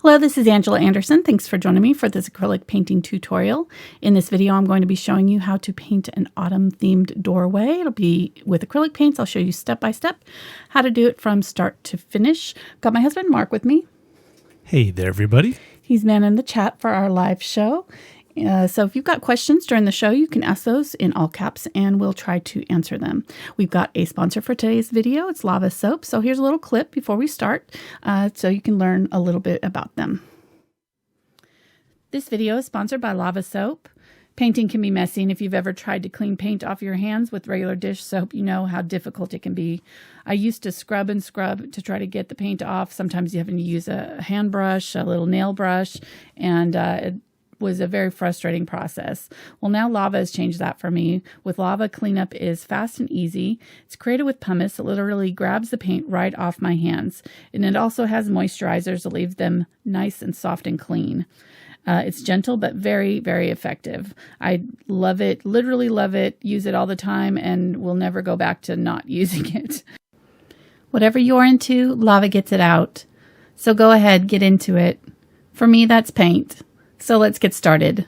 Hello, this is Angela Anderson. Thanks for joining me for this acrylic painting tutorial. In this video, I'm going to be showing you how to paint an autumn-themed doorway. It'll be with acrylic paints. I'll show you step by step how to do it from start to finish. Got my husband, Mark, with me. Hey there, everybody. He's manning the chat for our live show. So if you've got questions during the show, you can ask those in all caps and we'll try to answer them. We've got a sponsor for today's video. It's Lava Soap. So here's a little clip before we start so you can learn a little bit about them. This video is sponsored by Lava Soap. Painting can be messy, and if you've ever tried to clean paint off your hands with regular dish soap, you know how difficult it can be. I used to scrub and scrub to try to get the paint off. Sometimes you have to use a hand brush, a little nail brush, and it was a very frustrating process. Well, now Lava has changed that for me. With Lava, cleanup is fast and easy. It's created with pumice. It literally grabs the paint right off my hands. And it also has moisturizers that leave them nice and soft and clean. It's gentle, but very, very effective. I love it, literally love it, use it all the time, and will never go back to not using it. Whatever you're into, Lava gets it out. So go ahead, get into it. For me, that's paint. So let's get started.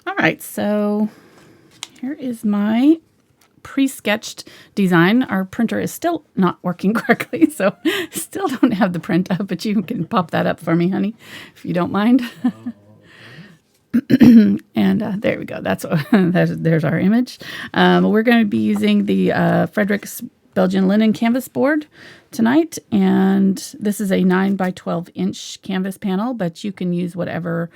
All right, so here is my pre-sketched design. Our printer is still not working correctly, so still don't have the print up, but you can pop that up for me, honey, if you don't mind. And there we go. That's there's our image. We're going to be using the Fredrix Belgian linen canvas board tonight, and this is a 9 by 12 inch canvas panel, but you can use whatever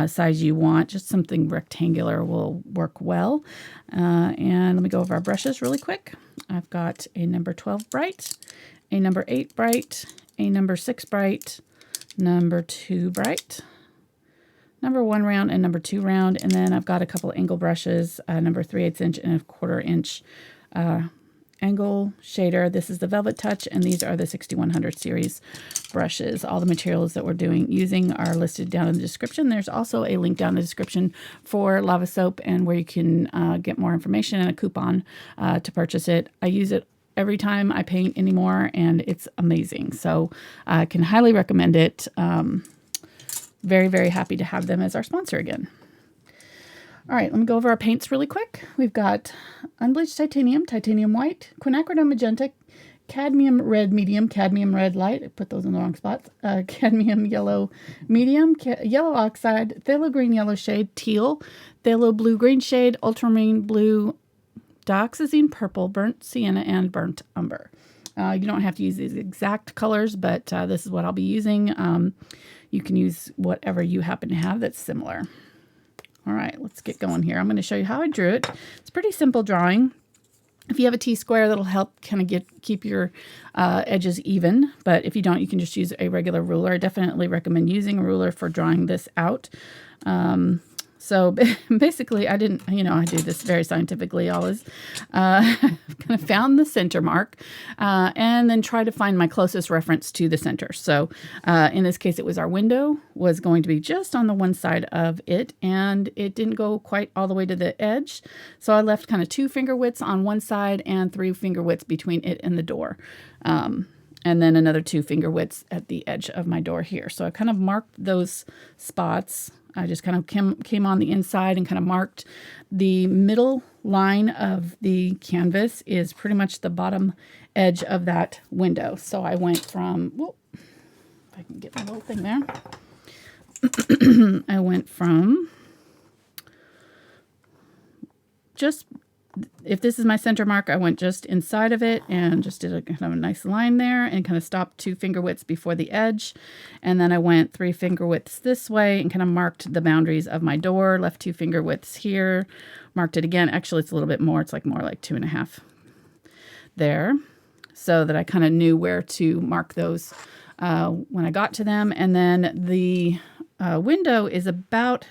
size you want. Just something rectangular will work well. And let me go over our brushes really quick. I've got a number 12 bright, a number 8 bright, a number 6 bright, number 2 bright, number 1 round, and number 2 round. And then I've got a couple angle brushes, number 3/8 inch and a 1/4 inch angle shader. This is the VelvetTouch, and these are the 6100 series brushes. All the materials that we're using are listed down in the description. There's also a link down in the description for Lava Soap and where you can get more information and a coupon to purchase it. I use it every time I paint anymore, and it's amazing. So I can highly recommend it. Very, very happy to have them as our sponsor again. All right, let me go over our paints really quick. We've got Unbleached Titanium, Titanium White, Quinacridone Magenta, Cadmium Red Medium, Cadmium Red Light. I put those in the wrong spots. Cadmium Yellow Medium, Yellow Oxide, Phthalo Green Yellow Shade, Teal, Phthalo Blue Green Shade, Ultramarine Blue, Dioxazine Purple, Burnt Sienna, and Burnt Umber. You don't have to use these exact colors, but this is what I'll be using. You can use whatever you happen to have that's similar. All right, let's get going here. I'm going to show you how I drew it. It's a pretty simple drawing. If you have a T-square, that'll help kind of keep your edges even. But if you don't, you can just use a regular ruler. I definitely recommend using a ruler for drawing this out. So basically, I do this very scientifically always. Kind of found the center mark and then try to find my closest reference to the center. So in this case, it was our window was going to be just on the one side of it, and it didn't go quite all the way to the edge. So I left kind of 2 finger widths on one side and 3 finger widths between it and the door. And then another 2 finger widths at the edge of my door here. So I kind of marked those spots. I just kind of came on the inside and kind of marked the middle line of the canvas is pretty much the bottom edge of that window. So I went from, whoop, if I can get my little thing there. I went from just, if this is my center mark, I went just inside of it and just did a kind of a nice line there and kind of stopped 2 finger widths before the edge. And then I went 3 finger widths this way and kind of marked the boundaries of my door, left 2 finger widths here, marked it again. Actually, it's a little bit more. It's like more like 2.5 there, so that I kind of knew where to mark those when I got to them. And then the window is about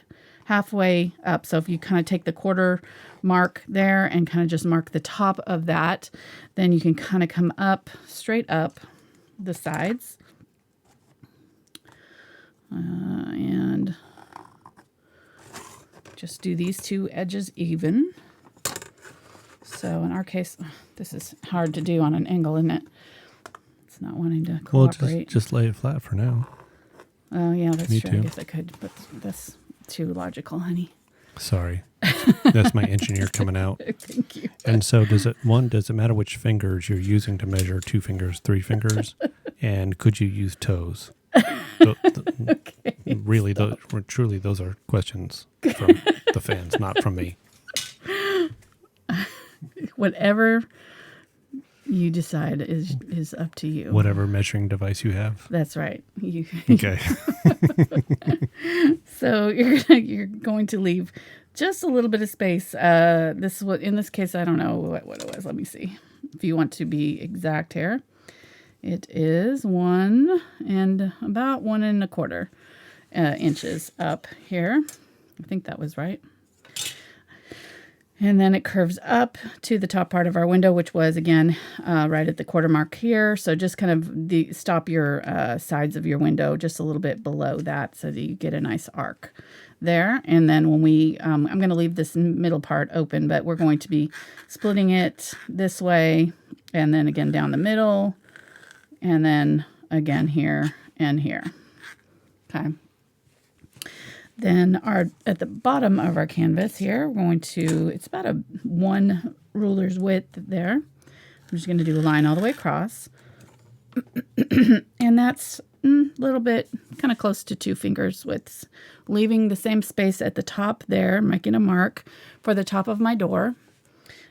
halfway up. So if you kind of take the quarter mark there and kind of just mark the top of that, then you can kind of come up, straight up the sides. And just do these two edges even. So in our case, this is hard to do on an angle, isn't it? It's not wanting to cooperate. Well, just lay it flat for now. Oh, yeah, that's Me true. too. I guess I could, but that's too logical, honey. Sorry. That's my engineer coming out. Thank you. And so does it matter which fingers you're using to measure 2 fingers, 3 fingers? And could you use toes? Okay. Really, truly, those are questions from the fans, not from me. Whatever you decide is up to you. Whatever measuring device you have. That's right. Okay. So you're going to leave just a little bit of space. This is what, in this case, I don't know what it was. Let me see. If you want to be exact here, it is 1 and about 1 1/4 inches up here. I think that was right. And then it curves up to the top part of our window, which was, again, right at the quarter mark here. So just kind of stop your sides of your window just a little bit below that so that you get a nice arc there. And then when we, I'm going to leave this middle part open, but we're going to be splitting it this way and then again down the middle and then again here and here. Okay. Then at the bottom of our canvas here, we're going to, it's about a 1 ruler's width there. I'm just going to do a line all the way across. And that's a little bit kind of close to 2 fingers widths. Leaving the same space at the top there, making a mark for the top of my door.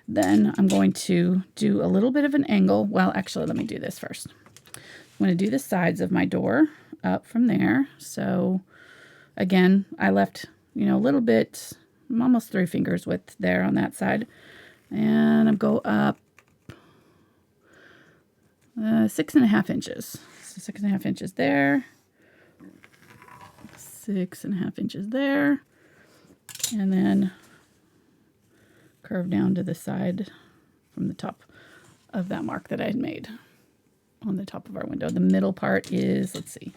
Then I'm going to do a little bit of an angle. Well, actually, let me do this first. I'm going to do the sides of my door up from there. So again, I left, a little bit, almost 3 fingers width there on that side. And I go up 6.5 inches. So 6.5 inches there. 6.5 inches there. And then curve down to the side from the top of that mark that I had made on the top of our window. The middle part is, let's see,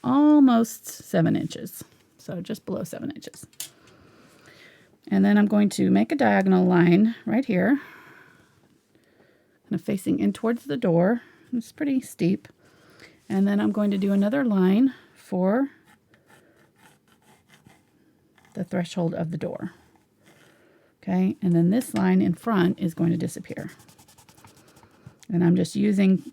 almost 7 inches. So just below 7 inches. And then I'm going to make a diagonal line right here, kind of facing in towards the door. It's pretty steep. And then I'm going to do another line for the threshold of the door. Okay, and then this line in front is going to disappear. And I'm just using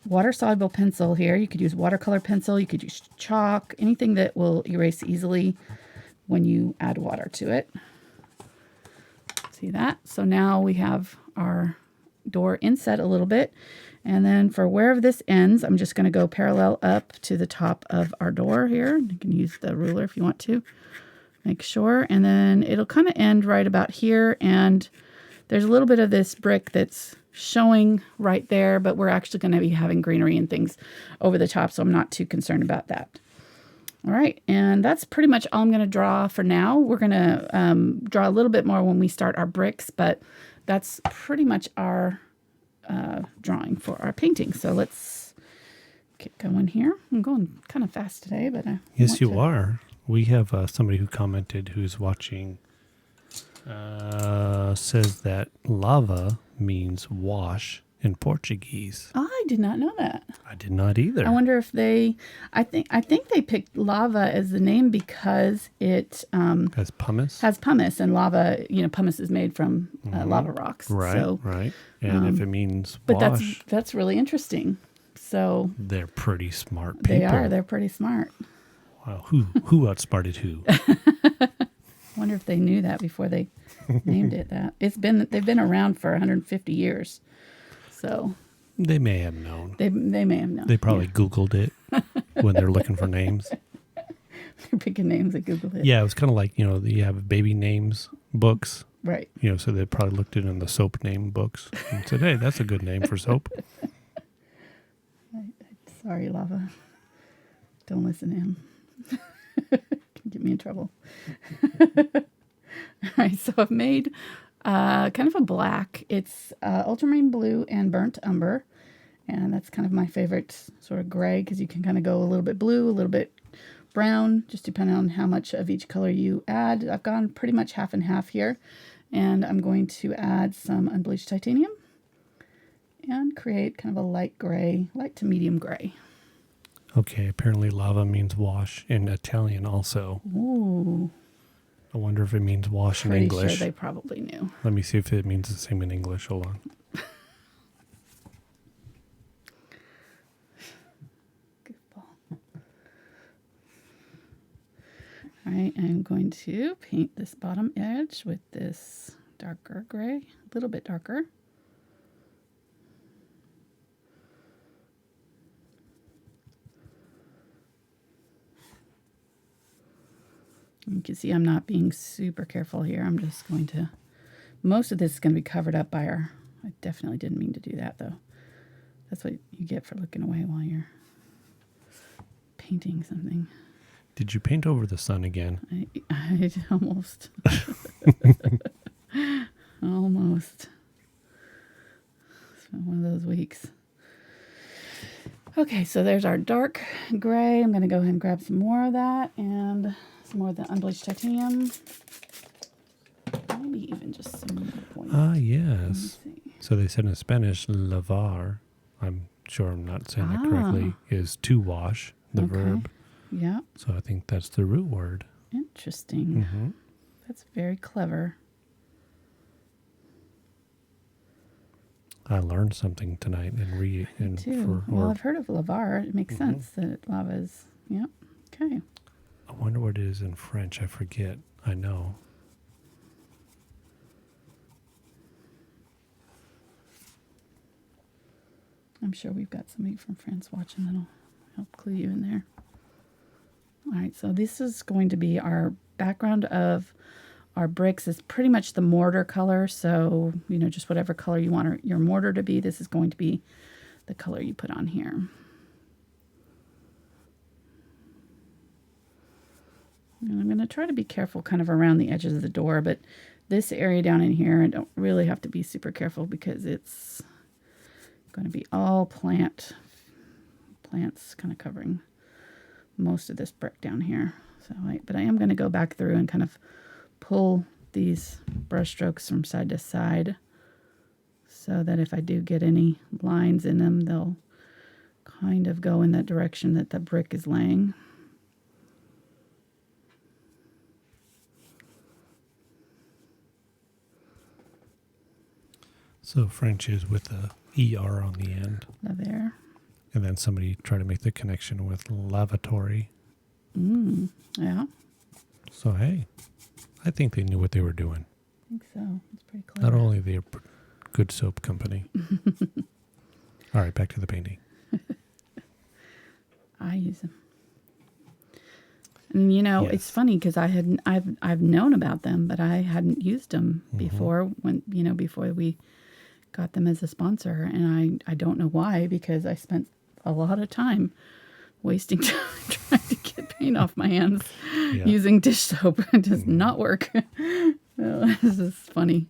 water-soluble pencil here. You could use watercolor pencil, you could use chalk, anything that will erase easily when you add water to it. See that? So now we have our door inset a little bit. And then for wherever this ends, I'm just going to go parallel up to the top of our door here. You can use the ruler if you want to. Make sure. And then it'll kind of end right about here. And there's a little bit of this brick that's showing right there, but we're actually going to be having greenery and things over the top, so I'm not too concerned about that. All right, and that's pretty much all I'm going to draw for now. We're going to draw a little bit more when we start our bricks, but that's pretty much our drawing for our painting. So let's get going here. I'm going kind of fast today, but yes, you are. We have somebody who commented who's watching, says that lava means wash in Portuguese. I did not know that. I did not either. I wonder if I think they picked lava as the name because it has pumice. Has pumice, and lava, pumice is made from lava rocks. Right, so, right. And if it means but wash, that's really interesting. So they're pretty smart people. They are. They're pretty smart. Wow, who outsmarted who? I wonder if they knew that before they named it that. They've been around for 150 years. So they may have known. They may have known. They probably Googled it when they're looking for names. They're picking names at Google it. Yeah, it was kind of like, you have baby names books. Right. So they probably looked it in the soap name books and said, hey, that's a good name for soap. Sorry, lava. Don't listen to him. Can get me in trouble. All right, so I've made kind of a black. It's ultramarine blue and burnt umber. And that's kind of my favorite sort of gray because you can kind of go a little bit blue, a little bit brown, just depending on how much of each color you add. I've gone pretty much half and half here. And I'm going to add some unbleached titanium and create kind of a light gray, light to medium gray. Okay, apparently lava means wash in Italian also. Ooh. I wonder if it means wash in English. Pretty sure they probably knew. Let me see if it means the same in English. Hold on. Goofball. All right, I'm going to paint this bottom edge with this darker gray, a little bit darker. You can see I'm not being super careful here. I'm just going to, most of this is going to be covered up by our, I definitely didn't mean to do that though. That's what you get for looking away while you're painting something. Did you paint over the sun again? I almost. Almost. It's been one of those weeks. Okay, so there's our dark gray. I'm going to go ahead and grab some more of that and some more of the unbleached titanium. Maybe even just some white. Ah, yes. So they said in Spanish, lavar, I'm sure I'm not saying that correctly, is to wash, the verb. Yeah. So I think that's the root word. Interesting. Mm-hmm. That's very clever. I learned something tonight and too. Well, I've heard of lavar. It makes sense that lava is, yeah. Okay. I wonder what it is in French. I forget. I know. I'm sure we've got somebody from France watching that'll help clue you in there. All right, so this is going to be our background of our bricks. Is pretty much the mortar color. So, you know, just whatever color you want your mortar to be, this is going to be the color you put on here. And I'm going to try to be careful kind of around the edges of the door, but this area down in here, I don't really have to be super careful because it's going to be all plants kind of covering most of this brick down here. So, but I am going to go back through and kind of pull these brush strokes from side to side so that if I do get any lines in them, they'll kind of go in that direction that the brick is laying. So French is with a ER on the end. There. And then somebody tried to make the connection with lavatory. Yeah. So, hey, I think they knew what they were doing. I think so. It's pretty clever. Not only are they a good soap company. All right, back to the painting. I use them. And, you know, Yes. it's funny because I've known about them, but I hadn't used them before before we got them as a sponsor. And I don't know why, because I spent a lot of time wasting time trying to get paint off my hands using dish soap. It does not work. This is funny.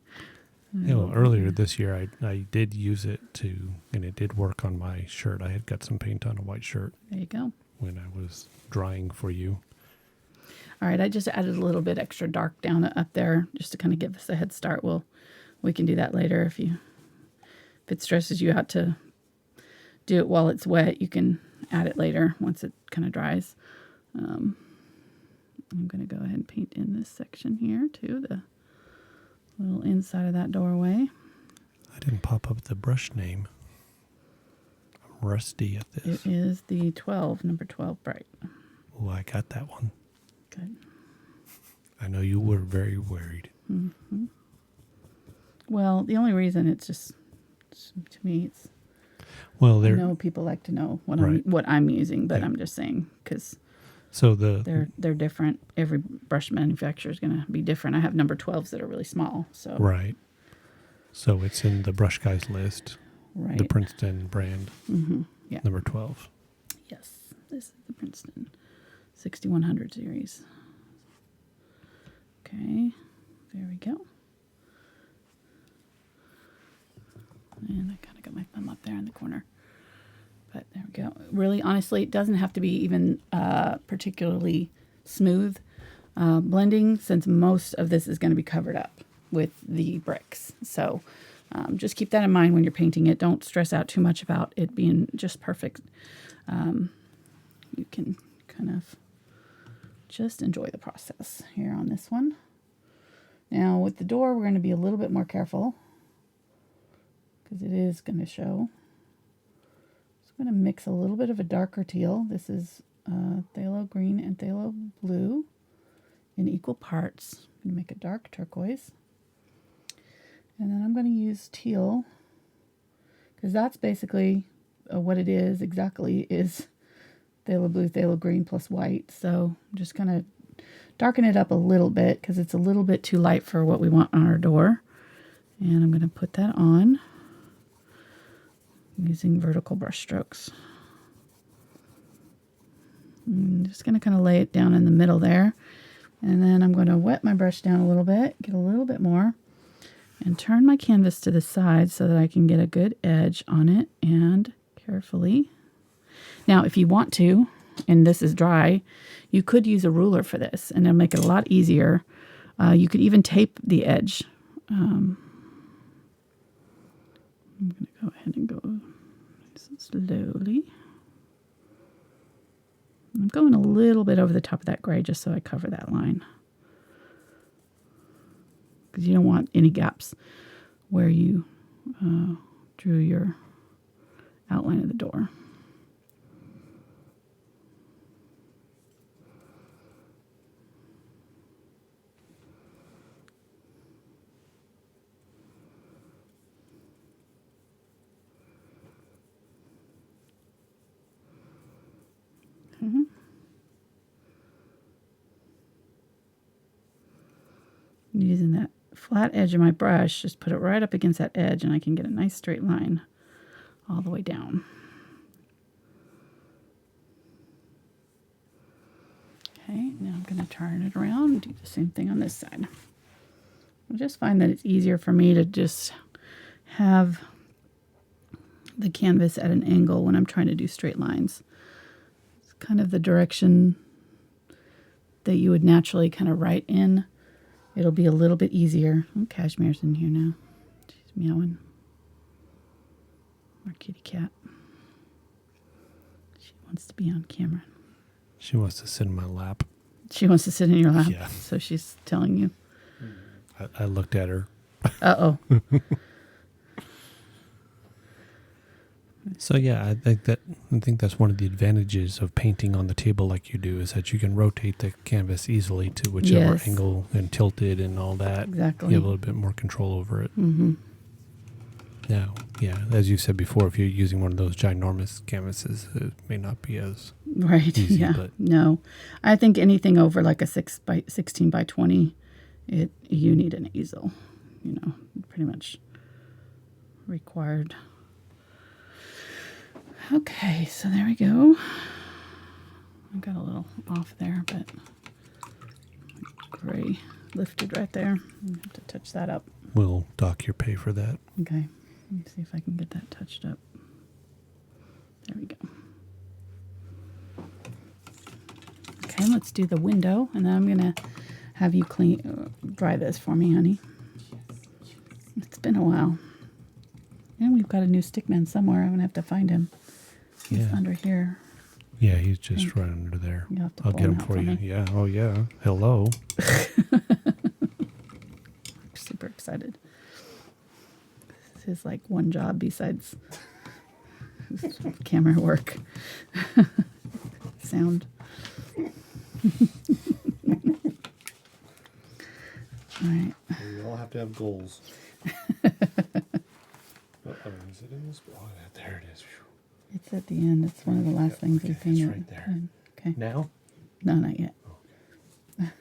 You know, earlier this year, I did use it and it did work on my shirt. I had got some paint on a white shirt. There you go. When I was drying for you. All right, I just added a little bit extra dark down up there just to kind of give us a head start. We can do that later if it stresses you out to do it while it's wet. You can add it later once it kind of dries. I'm going to go ahead and paint in this section here too, the little inside of that doorway. I didn't pop up the brush name. I'm rusty at this. It is the number 12 bright. Oh, I got that one. Good. I know you were very worried. Mm-hmm. Well, the only reason to me, it's. Well, I know people like to know what I'm using, but I'm just saying because they're different. Every brush manufacturer is going to be different. I have number 12s that are really small. So right. So it's in the brush guys list. Right. The Princeton brand. Mm-hmm. Yeah. Number 12. Yes, this is the Princeton 6100 series. Okay, there we go. And I kind of got my thumb up there in the corner. But there we go. Really, honestly, it doesn't have to be even particularly smooth blending, since most of this is going to be covered up with the bricks. So just keep that in mind when you're painting it. Don't stress out too much about it being just perfect. You can kind of just enjoy the process here on this one. Now with the door, we're going to be a little bit more careful because it is going to show. So I'm going to mix a little bit of a darker teal. This is phthalo green and phthalo blue in equal parts. I'm going to make a dark turquoise. And then I'm going to use teal because that's basically what it is exactly, is phthalo blue, phthalo green plus white. So I'm just going to darken it up a little bit because it's a little bit too light for what we want on our door. And I'm going to put that on using vertical brush strokes. I'm just going to kind of lay it down in the middle there. And then I'm going to wet my brush down a little bit, get a little bit more, and turn my canvas to the side so that I can get a good edge on it, and carefully. Now, if you want to, and this is dry, you could use a ruler for this, and it'll make it a lot easier. You could even tape the edge. I'm going to go ahead and go slowly. I'm going a little bit over the top of that gray just so I cover that line, because you don't want any gaps where you drew your outline of the door. Using that flat edge of my brush, just put it right up against that edge and I can get a nice straight line all the way down. Okay, now I'm going to turn it around and do the same thing on this side. I just find that it's easier for me to just have the canvas at an angle when I'm trying to do straight lines. It's kind of the direction that you would naturally kind of write in. It'll be a little bit easier. Oh, Cashmere's in here now. She's meowing. Our kitty cat. She wants to be on camera. She wants to sit in my lap. She wants to sit in your lap? Yeah. So she's telling you. I looked at her. Uh-oh. So yeah, I think that's one of the advantages of painting on the table like you do, is that you can rotate the canvas easily to whichever Yes. angle and tilt it and all that. Exactly. You have a little bit more control over it. Mm-hmm. Now, yeah, as you said before, if you're using one of those ginormous canvases, it may not be as Right. easy. Yeah. But No, I think anything over like a 16 by 20, you need an easel. You know, pretty much required. Okay, so there we go. I got a little off there, but gray lifted right there. I have to touch that up. we'll dock your pay for that. Okay, let me see if I can get that touched up. There we go. Okay, let's do the window, and then I'm gonna have you dry this for me, honey. It's been a while. And we've got a new stickman somewhere. I'm gonna have to find him. He's under here. Yeah, he's just right under there. You'll have to I'll pull get him him out for for you. me. Yeah. Oh, yeah. Hello. Super excited. This is like one job besides camera work. Sound. All right. We all have to have goals. Is it in this? Oh, there it is. It's at the end. It's one of the last things we painted. It's right there. Okay. Now? No, not yet. Okay.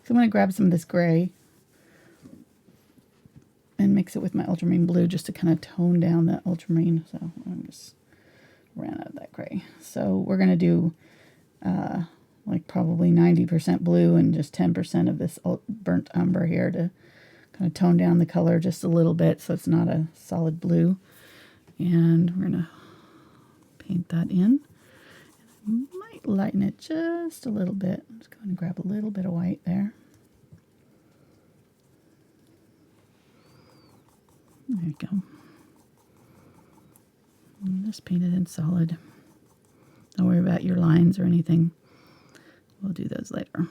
So I'm going to grab some of this gray and mix it with my ultramarine blue just to kind of tone down that ultramarine. So I just ran out of that gray. So we're going to do like probably 90% blue and just 10% of this burnt umber here to kind of tone down the color just a little bit so it's not a solid blue. And we're going to paint that in. Might lighten it just a little bit. I'm just going to grab a little bit of white there. There you go. And just paint it in solid. Don't worry about your lines or anything. We'll do those later.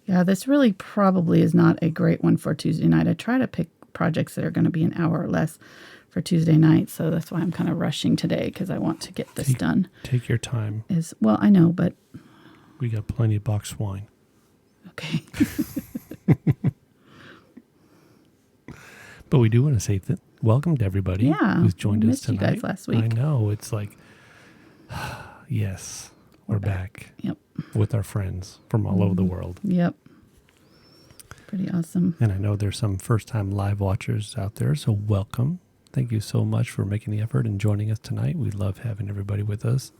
Yeah, this really probably is not a great one for Tuesday night. I try to pick projects that are going to be an hour or less for Tuesday night, so that's why I'm kind of rushing today because I want to get this done. Take your time. Well, I know, but we got plenty of boxed wine. Okay. But we do want to say welcome to everybody who's joined us tonight. You guys last week. I know, it's like, yes, we're back. Yep. With our friends from all over the world. Yep. Pretty awesome. And I know there's some first-time live watchers out there, so welcome. Thank you so much for making the effort and joining us tonight. We love having everybody with us.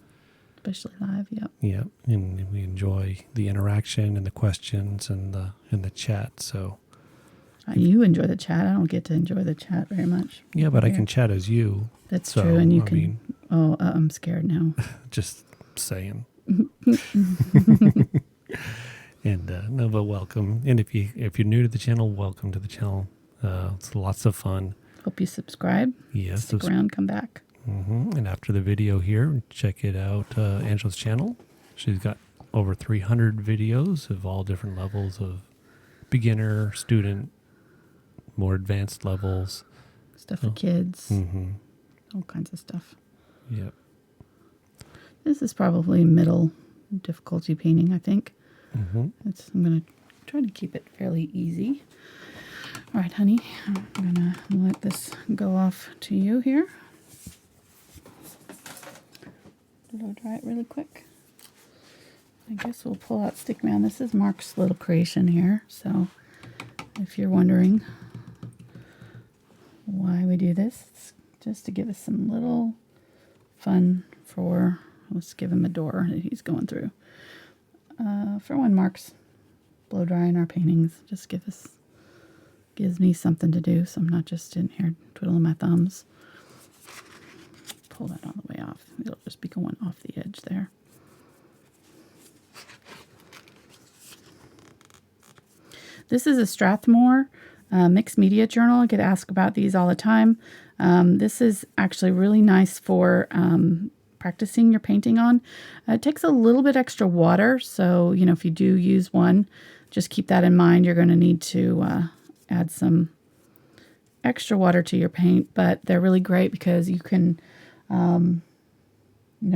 Especially live, yep. Yeah, and we enjoy the interaction and the questions and the chat. So you enjoy the chat. I don't get to enjoy the chat very much. Yeah, but I can chat as you. That's true, and you can. I'm scared now. Just saying. And no, but welcome. And if you're new to the channel, welcome to the channel. It's lots of fun. Hope you subscribe. Yes, stick around, come back. And after the video here, check it out. Angela's channel. She's got over 300 videos of all different levels of beginner, student, more advanced levels. Stuff for kids. All kinds of stuff. Yep. This is probably middle difficulty painting, I think. I'm going to try to keep it fairly easy. All right, honey, I'm going to let this go off to you here. Blow dry it really quick. I guess we'll pull out Stickman. This is Mark's little creation here, so if you're wondering why we do this, it's just to give us some little fun for, let's give him a door that he's going through. For when Mark's blow drying our paintings, just gives me something to do, so I'm not just in here twiddling my thumbs. Pull that all the way off. It'll just be going off the edge there. This is a Strathmore mixed media journal. I get asked about these all the time. This is actually really nice for practicing your painting on. It takes a little bit extra water, so if you do use one, just keep that in mind. You're going to need to add some extra water to your paint, but they're really great because you can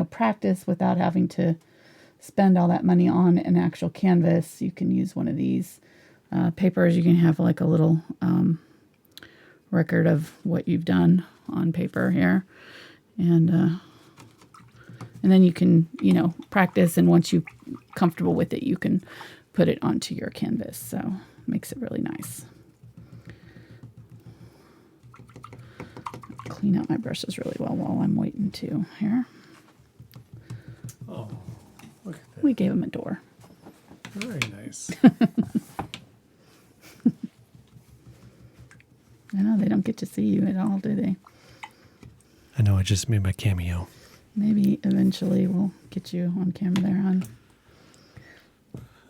practice without having to spend all that money on an actual canvas. You can use one of these papers. You can have like a little record of what you've done on paper here, and then you can practice, and once you're comfortable with it, you can put it onto your canvas. So it makes it really nice. Clean out my brushes really well while I'm waiting too here. Oh, look at that. We gave him a door. Very nice. I know, they don't get to see you at all, do they? I know, I just made my cameo. Maybe eventually we'll get you on camera there, hon.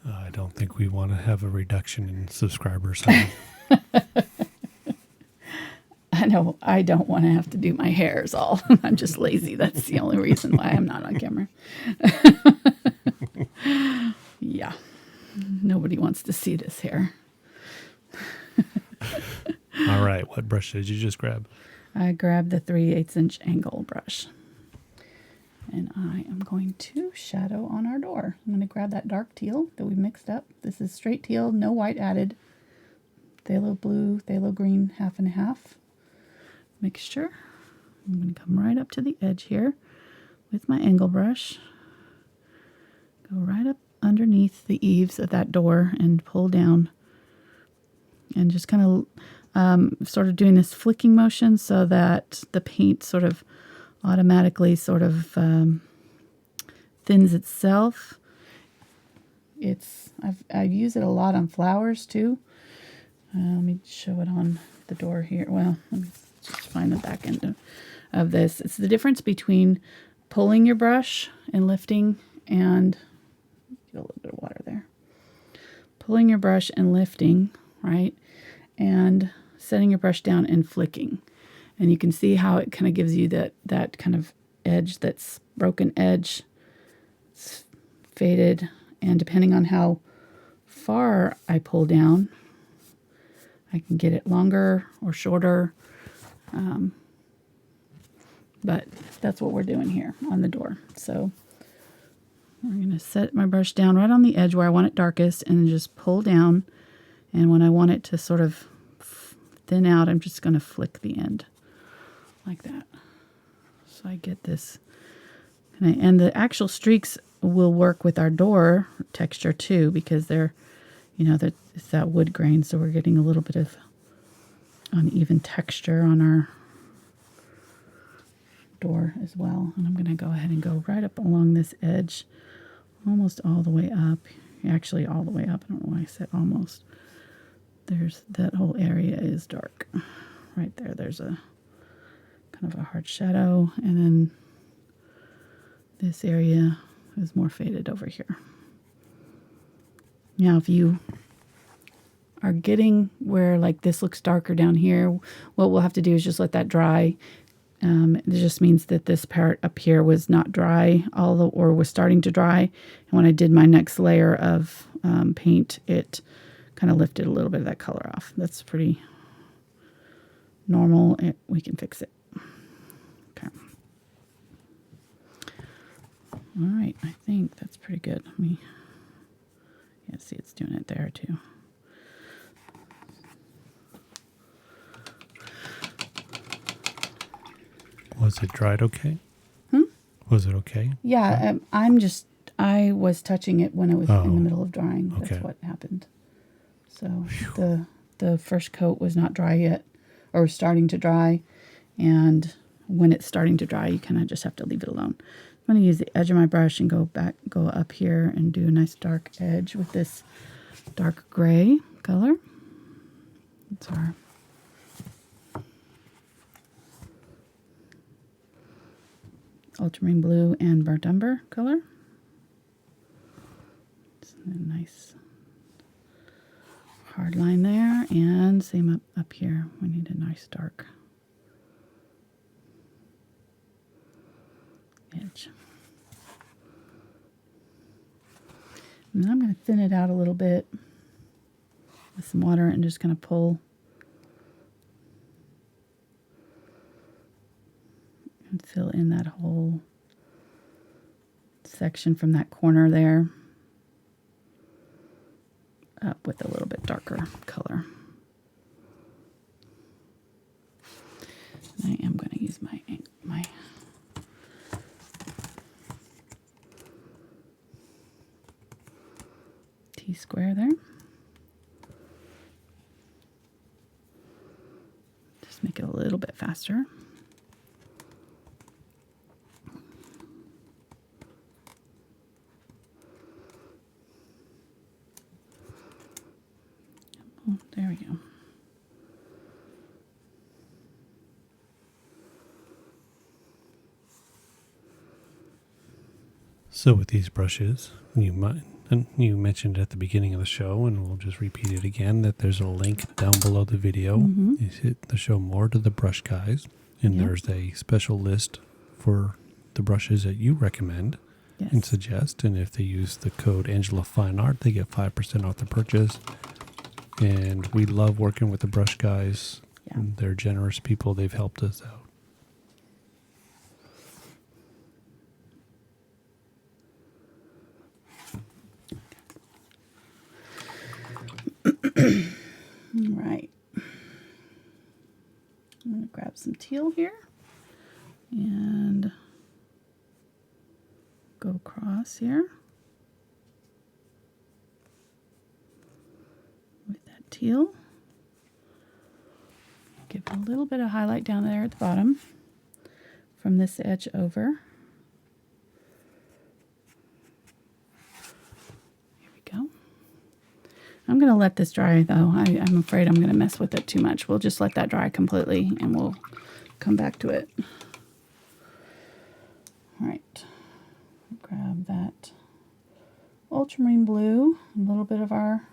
I don't think we want to have a reduction in subscribers. Huh? I know, I don't want to have to do my hair is all. I'm just lazy. That's the only reason why I'm not on camera. Yeah. Nobody wants to see this hair. All right. What brush did you just grab? I grabbed the 3/8" angle brush. And I am going to shadow on our door. I'm going to grab that dark teal that we mixed up. This is straight teal, no white added. Phthalo blue, phthalo green, 50/50 mixture. I'm going to come right up to the edge here with my angle brush. Go right up underneath the eaves of that door and pull down. And just kind of sort of doing this flicking motion so that the paint sort of automatically sort of thins itself. I've used it a lot on flowers too. Let me show it on the door here. Well, let me just find the back end of this. It's the difference between pulling your brush and lifting and get a little bit of water there. Pulling your brush and lifting, right? And setting your brush down and flicking. And you can see how it kind of gives you that kind of edge, that's broken edge. It's faded. And depending on how far I pull down, I can get it longer or shorter. But that's what we're doing here on the door. So we're going to set my brush down right on the edge where I want it darkest and just pull down. And when I want it to sort of thin out, I'm just going to flick the end like that. So I get this. And the actual streaks will work with our door texture too, because they're, it's that wood grain. So we're getting a little bit of uneven texture on our door as well. And I'm going to go ahead and go right up along this edge, almost all the way up. Actually, all the way up. I don't know why I said almost. There's that whole area is dark. Right there. There's a kind of a hard shadow. And then this area is more faded over here. Now, if you are getting where like this looks darker down here, what we'll have to do is just let that dry. It just means that this part up here was not dry, or was starting to dry. And when I did my next layer of paint, it kind of lifted a little bit of that color off. That's pretty normal. We can fix it. Okay. All right, I think that's pretty good. Let me, see, it's doing it there too. Was it dried okay? Was it okay? Yeah, I was touching it when it was in the middle of drying. That's okay. what happened. So the first coat was not dry yet, or starting to dry. And when it's starting to dry, you kind of just have to leave it alone. I'm going to use the edge of my brush and go up here and do a nice dark edge with this dark gray color. It's our Ultramarine Blue and Burnt Umber color. It's a nice hard line there, and same up here. We need a nice dark edge. And then I'm going to thin it out a little bit with some water and just going to pull and fill in that whole section from that corner there up with a little bit darker color. I am going to use my T-square there. Just make it a little bit faster. Oh, there we go. So with these brushes, and you mentioned at the beginning of the show, and we'll just repeat it again, that there's a link down below the video. You hit the show more to the brush guys, and there's a special list for the brushes that you recommend and suggest. And if they use the code AngelaFineArt, they get 5% off the purchase. And we love working with the brush guys. Yeah. They're generous people. They've helped us out. All right. I'm going to grab some teal here and go across here with that teal. Give a little bit of highlight down there at the bottom from this edge over. Here we go. I'm going to let this dry, though. I'm afraid I'm going to mess with it too much. We'll just let that dry completely, and we'll come back to it. All right. Grab that ultramarine blue, a little bit of our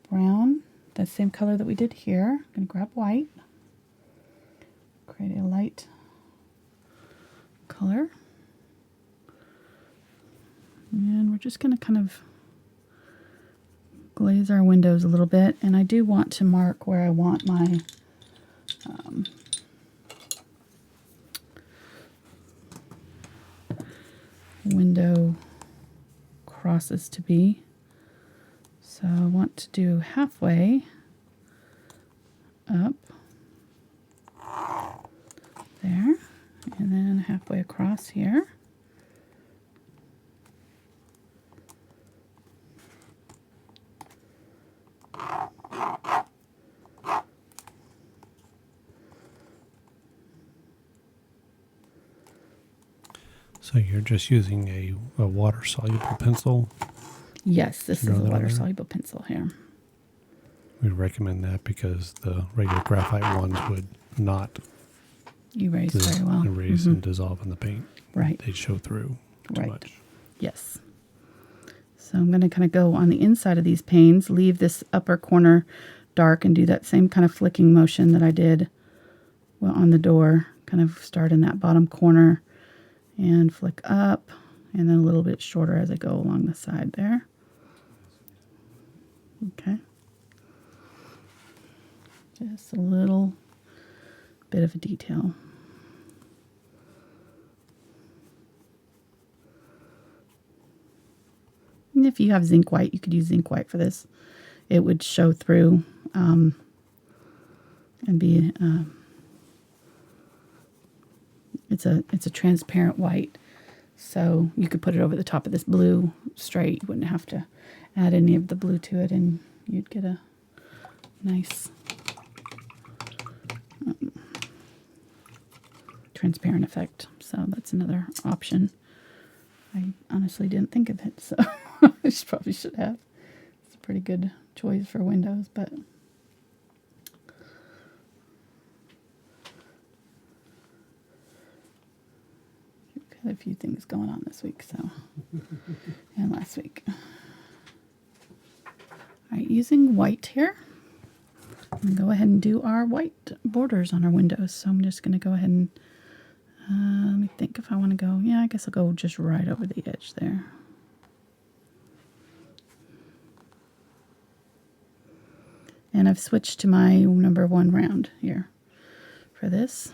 brown, that same color that we did here. I'm going to grab white, create a light color, and we're just going to kind of glaze our windows a little bit. And I do want to mark where I want my window crosses to be. So I want to do halfway up there, and then halfway across here. So you're just using a water-soluble pencil? Yes, this is a water-soluble pencil here. We recommend that because the regular graphite ones would not erase very well. Erase and dissolve in the paint. Right. They'd show through too much. Yes. So I'm going to kind of go on the inside of these panes, leave this upper corner dark, and do that same kind of flicking motion that I did on the door. Kind of start in that bottom corner and flick up, and then a little bit shorter as I go along the side there. Okay. Just a little bit of a detail. And if you have zinc white, you could use zinc white for this. It would show through and be it's a transparent white, so you could put it over the top of this blue straight. You wouldn't have to add any of the blue to it, and you'd get a nice transparent effect. So that's another option. I honestly didn't think of it, so I probably should have. It's a pretty good choice for windows, but we've got a few things going on this week, so and last week. All right, using white here, I'm going to go ahead and do our white borders on our windows. So I'm just going to go ahead and let me think if I want to go. Yeah, I guess I'll go just right over the edge there. And I've switched to my number 1 round here for this.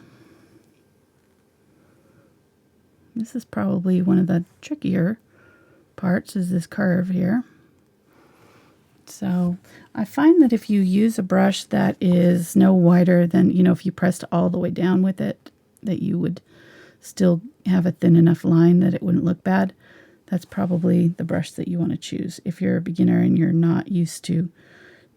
This is probably one of the trickier parts, is this curve here. So I find that if you use a brush that is no wider than, if you pressed all the way down with it, that you would still have a thin enough line that it wouldn't look bad. That's probably the brush that you want to choose if you're a beginner and you're not used to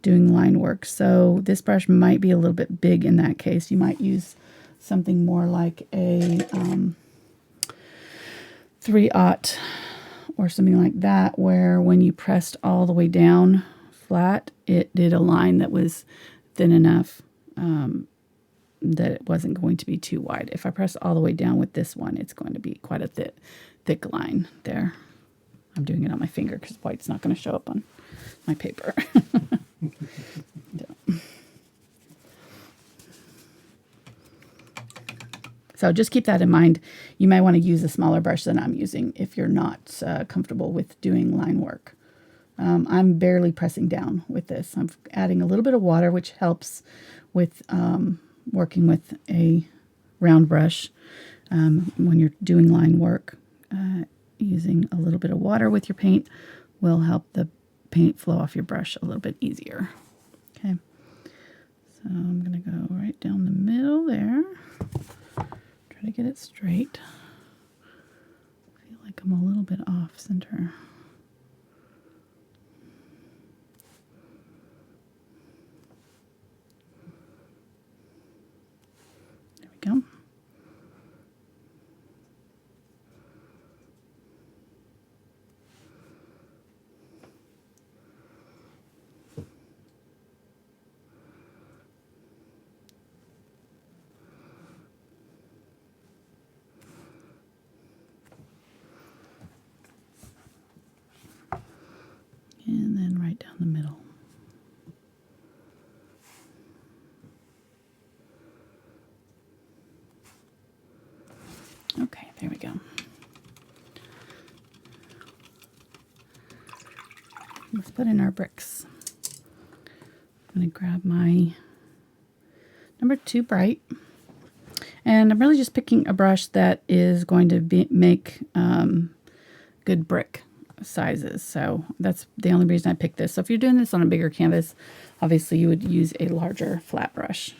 doing line work. So this brush might be a little bit big in that case. You might use something more like a 3/0 or something like that, where when you pressed all the way down flat, it did a line that was thin enough that it wasn't going to be too wide. If I press all the way down with this one, it's going to be quite a thick line there. I'm doing it on my finger because white's not going to show up on my paper. So just keep that in mind. You might want to use a smaller brush than I'm using if you're not comfortable with doing line work. I'm barely pressing down with this. I'm adding a little bit of water, which helps with working with a round brush when you're doing line work. Using a little bit of water with your paint will help the paint flow off your brush a little bit easier. Okay, so I'm going to go right down the middle there. Try to get it straight. I feel like I'm a little bit off center. There we go. Okay, there we go. Let's put in our bricks. I'm going to grab my number 2 bright. And I'm really just picking a brush that is going to make good brick sizes. So that's the only reason I picked this. So if you're doing this on a bigger canvas, obviously you would use a larger flat brush.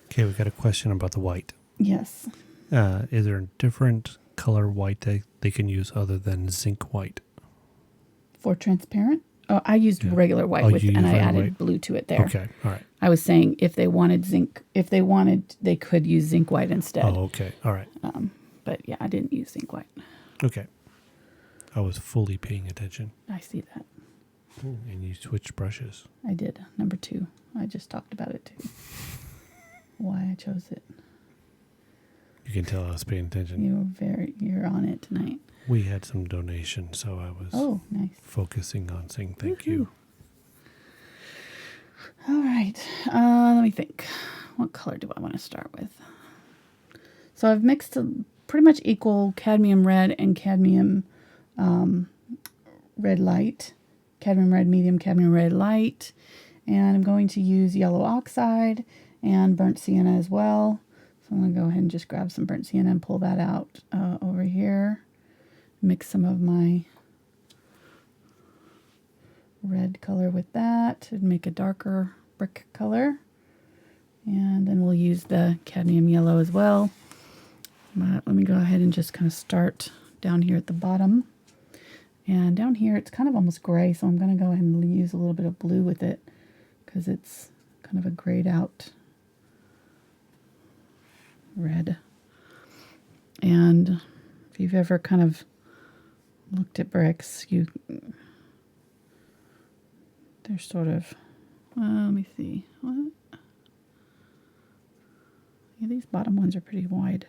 Okay, we got a question about the white. Yes. Is there a different color white that they can use other than zinc white? For transparent? Oh, I used regular white and I added white? Blue to it there. Okay, all right. I was saying if they wanted zinc, they could use zinc white instead. Oh, okay, all right. But yeah, I didn't use zinc white. Okay. I was fully paying attention. I see that. Ooh, and you switched brushes. I did. Number 2. I just talked about it too. Why I chose it. You can tell I was paying attention. You're on it tonight. We had some donations, so I was nice. focusing on saying thank you. All right. Let me think. What color do I want to start with? So I've mixed pretty much equal cadmium red and cadmium red light. Cadmium red medium, cadmium red light. And I'm going to use yellow oxide and burnt sienna as well. So I'm going to go ahead and just grab some burnt sienna and pull that out over here. Mix some of my red color with that and make a darker brick color. And then we'll use the cadmium yellow as well. But let me go ahead and just kind of start down here at the bottom. And down here it's kind of almost gray, so I'm going to go ahead and use a little bit of blue with it because it's kind of a grayed out red. And if you've ever kind of looked at bricks, they're sort of, let me see. What? Yeah, these bottom ones are pretty wide.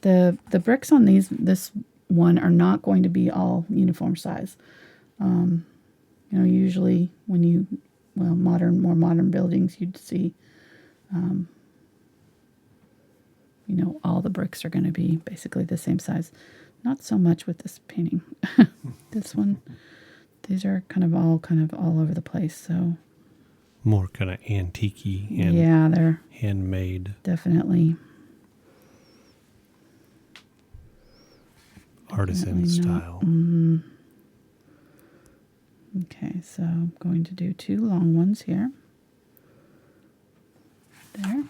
The bricks on this one are not going to be all uniform size. Usually when more modern buildings, you'd see, all the bricks are going to be basically the same size. Not so much with this painting. This one, these are kind of all over the place. So more kind of antique-y and they're handmade. Definitely. Artisan style. Mm-hmm. Okay, so I'm going to do 2 long ones here. There.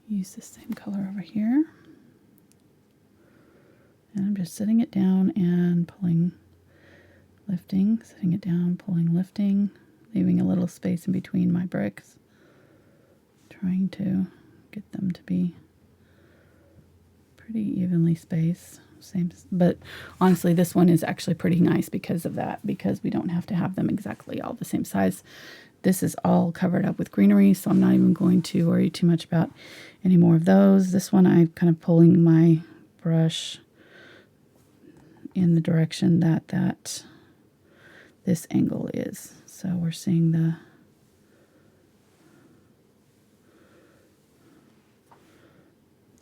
Use the same color over here. And I'm just sitting it down and pulling, lifting, sitting it down, pulling, lifting, leaving a little space in between my bricks. Trying to get them to be pretty evenly spaced. But honestly, this one is actually pretty nice because of that, because we don't have to have them exactly all the same size. This is all covered up with greenery, so I'm not even going to worry too much about any more of those. This one, I'm kind of pulling my brush in the direction that this angle is. So we're seeing the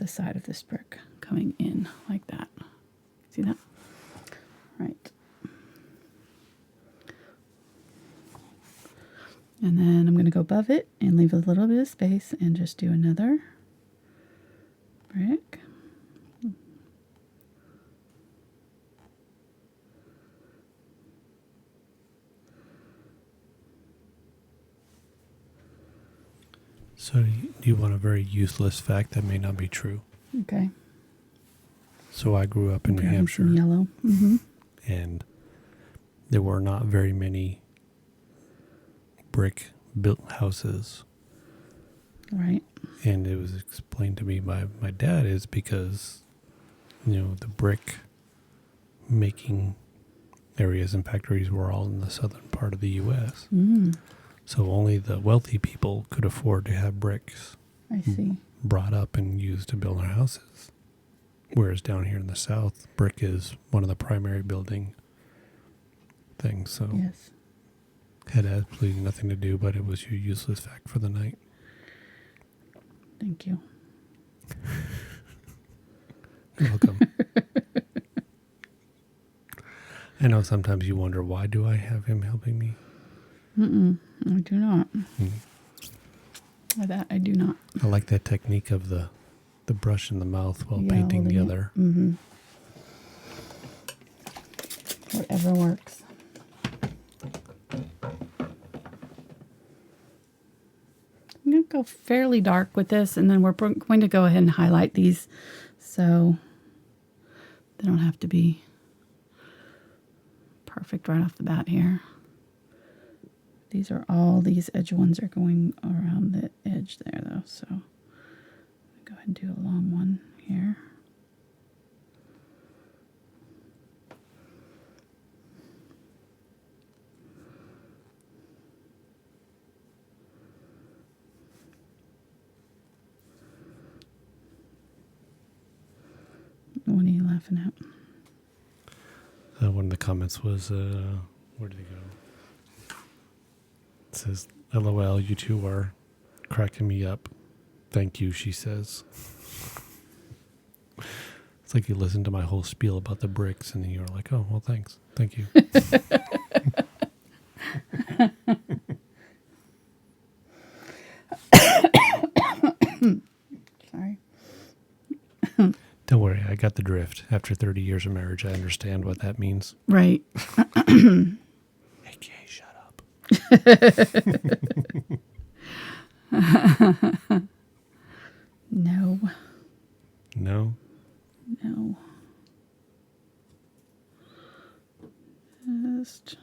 side of this brick coming in like that. See that? Right. And then I'm going to go above it and leave a little bit of space and just do another brick. So you want a very useless fact that may not be true. Okay. So I grew up in New Hampshire. Yellow. Mm-hmm. And there were not very many brick built houses. Right. And it was explained to me by my dad is because, the brick making areas and factories were all in the southern part of the U.S. Mm. So only the wealthy people could afford to have bricks I see. brought up and used to build their houses. Whereas down here in the south, brick is one of the primary building things. So yes. Had absolutely nothing to do, but it was your useless fact for the night. Thank you. You're welcome. I know sometimes you wonder, why do I have him helping me? I do not. Or that I do not. I like that technique of the brush in the mouth while painting the other. Mm-hmm. Whatever works. I'm going to go fairly dark with this, and then we're going to go ahead and highlight these so they don't have to be perfect right off the bat here. These edge ones are going around the edge there, though, so go ahead and do a long one here. What are you laughing at? One of the comments was, where did it go? It says, LOL, you two are cracking me up. Thank you, she says. It's like you listened to my whole spiel about the bricks, and then you were like, oh, well, thanks. Thank you. Sorry. Don't worry, I got the drift. After 30 years of marriage, I understand what that means. Right. AKA, shut up. No. No? No. Just...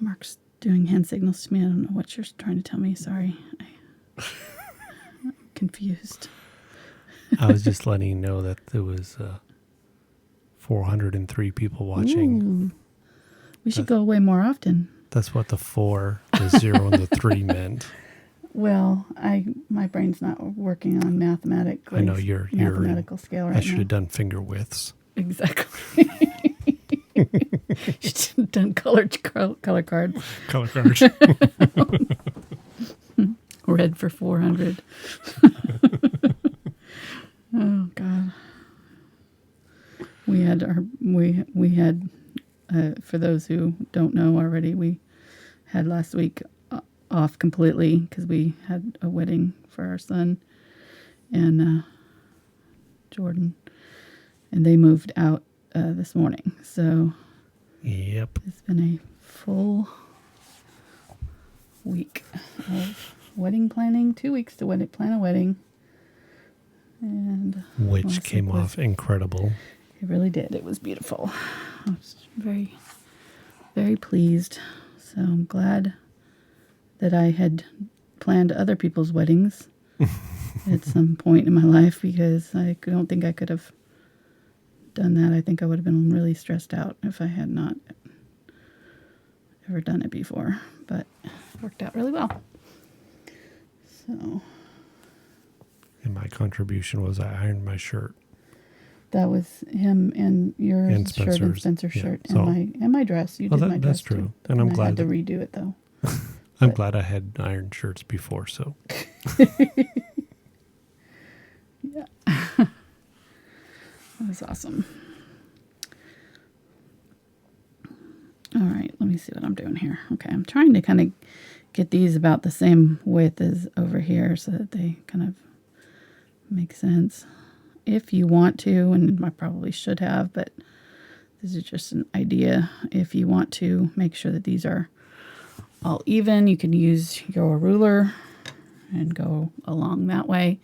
Mark's doing hand signals to me. I don't know what you're trying to tell me. Sorry. I'm confused. I was just letting you know that there was 403 people watching. Ooh. We should go away more often. That's what the 4, the 0, and the 3 meant. Well, my brain's not working on mathematical. I know you're mathematical scale right now. I should have done finger widths. Exactly. You should have done color cards. Color cards. Red for 400. Oh God. We had for those who don't know already, we had last week off completely because we had a wedding for our son and Jordan, and they moved out this morning. So yep, it's been a full week of wedding planning. 2 weeks to plan a wedding, and which came off incredible. It really did. It was beautiful. I was very, very pleased. So I'm glad that I had planned other people's weddings at some point in my life, because I don't think I could have done that. I think I would have been really stressed out if I had not ever done it before. But it worked out really well. So. And my contribution was I ironed my shirt. That was him and your shirt and Spencer's shirt and my dress. You did my dress that's true. Too. And I'm I glad had to redo it though. I'm glad I had ironed shirts before, so. Yeah. That was awesome. All right, let me see what I'm doing here. Okay, I'm trying to kind of get these about the same width as over here so that they kind of make sense. If you want to, and I probably should have, but this is just an idea. If you want to make sure that these are all even, you can use your ruler and go along that way.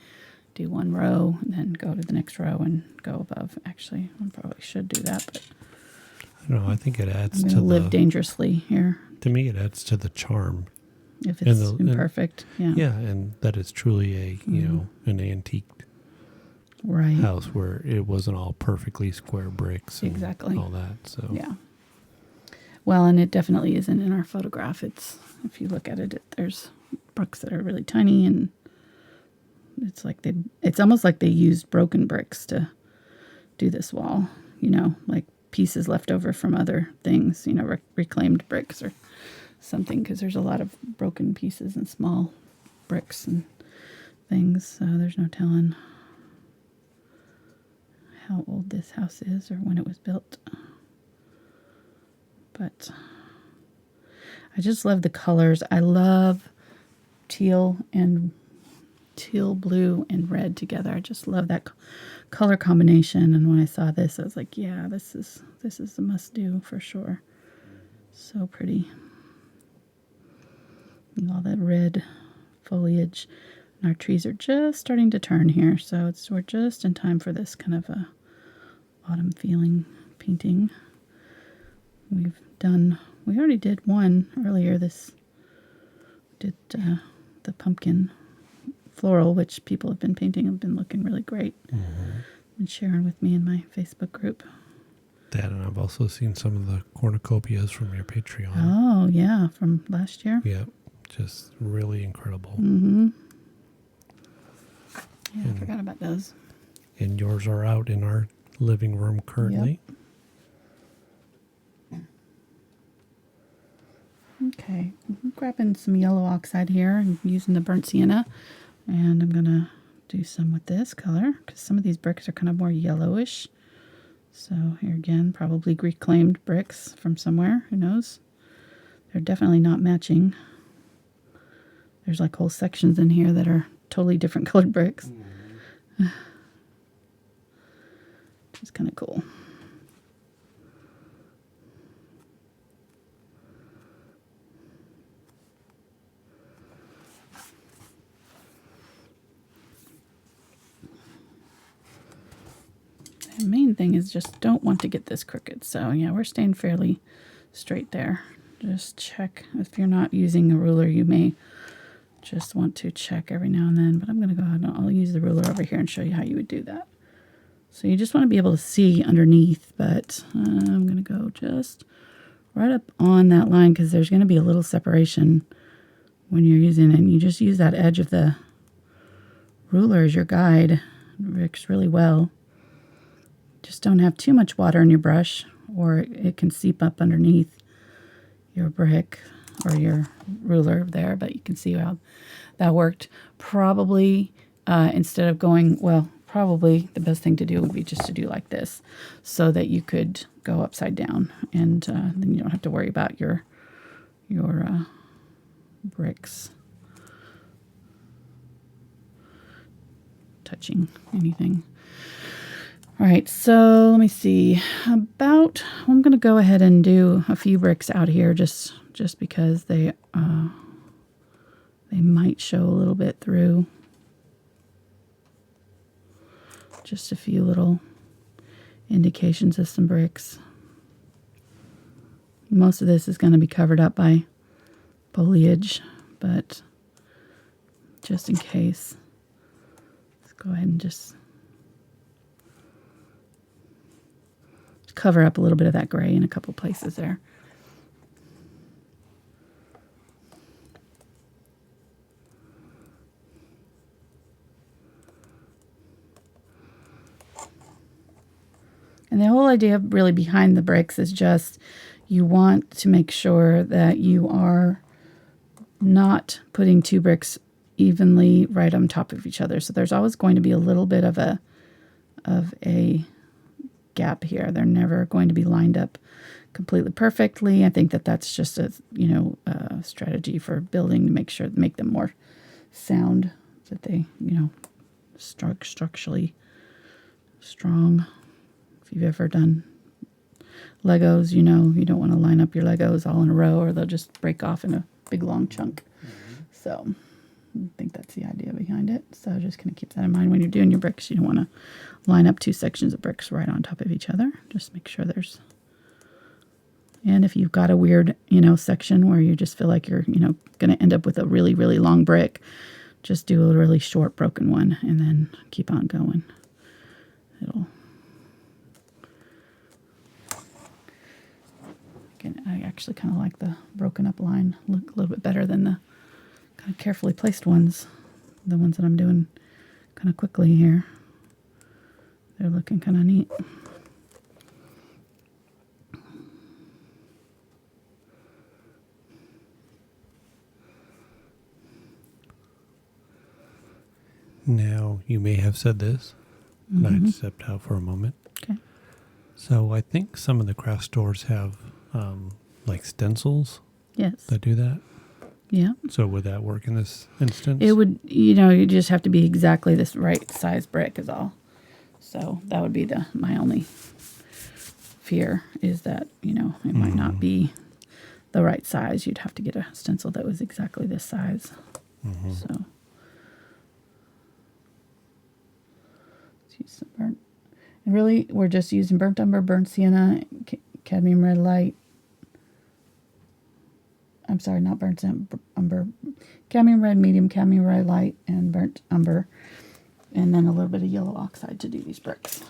Do one row and then go to the next row and go above. Actually, I probably should do that, but I don't know. I think it adds I'm to live dangerously here. To me, it adds to the charm. If it's imperfect, yeah. Yeah, and that it's truly a, an antique Right. house where it wasn't all perfectly square bricks and Exactly. all that. So Yeah. Well, and it definitely isn't in our photograph. It's, if you look at it, there's bricks that are really tiny, and it's almost like they used broken bricks to do this wall, you know, like pieces left over from other things, you know, reclaimed bricks or something, because there's a lot of broken pieces and small bricks and things. So there's no telling how old this house is or when it was built. But I just love the colors. I love teal, blue, and red together. I just love that color combination. And when I saw this, I was like, yeah, this is a must-do for sure. So pretty. And all that red foliage. And our trees are just starting to turn here, so we're just in time for this kind of a autumn feeling painting. We already did one earlier. Did the pumpkin floral, which people have been painting, have been looking really great. And sharing with me in my Facebook group. That, and I've also seen some of the cornucopias from your Patreon. Oh, yeah, from last year. Yeah, just really incredible. Mm-hmm. Yeah, I forgot about those. And yours are out in our living room currently. Yep. Okay, I'm grabbing some yellow oxide here and using the burnt sienna. And I'm going to do some with this color, because some of these bricks are kind of more yellowish. So here again, probably reclaimed bricks from somewhere. Who knows? They're definitely not matching. There's like whole sections in here that are totally different colored bricks. Which is kind of cool. The main thing is just don't want to get this crooked. So yeah, we're staying fairly straight there. Just check. If you're not using a ruler, you may just want to check every now and then. But I'm going to go ahead and I'll use the ruler over here and show you how you would do that. So you just want to be able to see underneath, but I'm going to go just right up on that line, because there's going to be a little separation when you're using it. And you just use that edge of the ruler as your guide. It works really well. Just don't have too much water in your brush, or it can seep up underneath your brick or your ruler there. But you can see how that worked. Probably instead of going, well, probably the best thing to do would be just to do like this, so that you could go upside down, and then you don't have to worry about your bricks touching anything. All right, so let me see. I'm going to go ahead and do a few bricks out here, just because they might show a little bit through. Just a few little indications of some bricks. Most of this is going to be covered up by foliage, but just in case, let's go ahead and just cover up a little bit of that gray in a couple places there. And the whole idea really behind the bricks is just you want to make sure that you are not putting two bricks evenly right on top of each other. So there's always going to be a little bit of a gap here. They're never going to be lined up completely perfectly. I think that's just a strategy for building to make them more sound, that they structurally strong. If you've ever done Legos, you don't want to line up your Legos all in a row, or they'll just break off in a big long chunk. So I think that's the idea behind it. So just kind of keep that in mind when you're doing your bricks. You don't want to line up two sections of bricks right on top of each other. Just make sure there's... And if you've got a weird, section where you just feel like you're, going to end up with a really, really long brick, just do a really short broken one and then keep on going. it'll. I actually kind of like the broken up line look a little bit better than the kind of carefully placed ones. The ones that I'm doing kind of quickly here. They're looking kind of neat. Now, you may have said this, and I stepped out for a moment. Okay. So I think some of the craft stores have like stencils Yes. that do that. Yeah. So would that work in this instance? It would, you just have to be exactly this right size brick is all. So that would be my only fear is that, it might not be the right size. You'd have to get a stencil that was exactly this size. So let's use some burnt. And really, we're just using burnt umber, burnt sienna, cadmium red light. I'm sorry, not burnt umber. Cadmium red medium, cadmium red light, and burnt umber. And then a little bit of yellow oxide to do these bricks.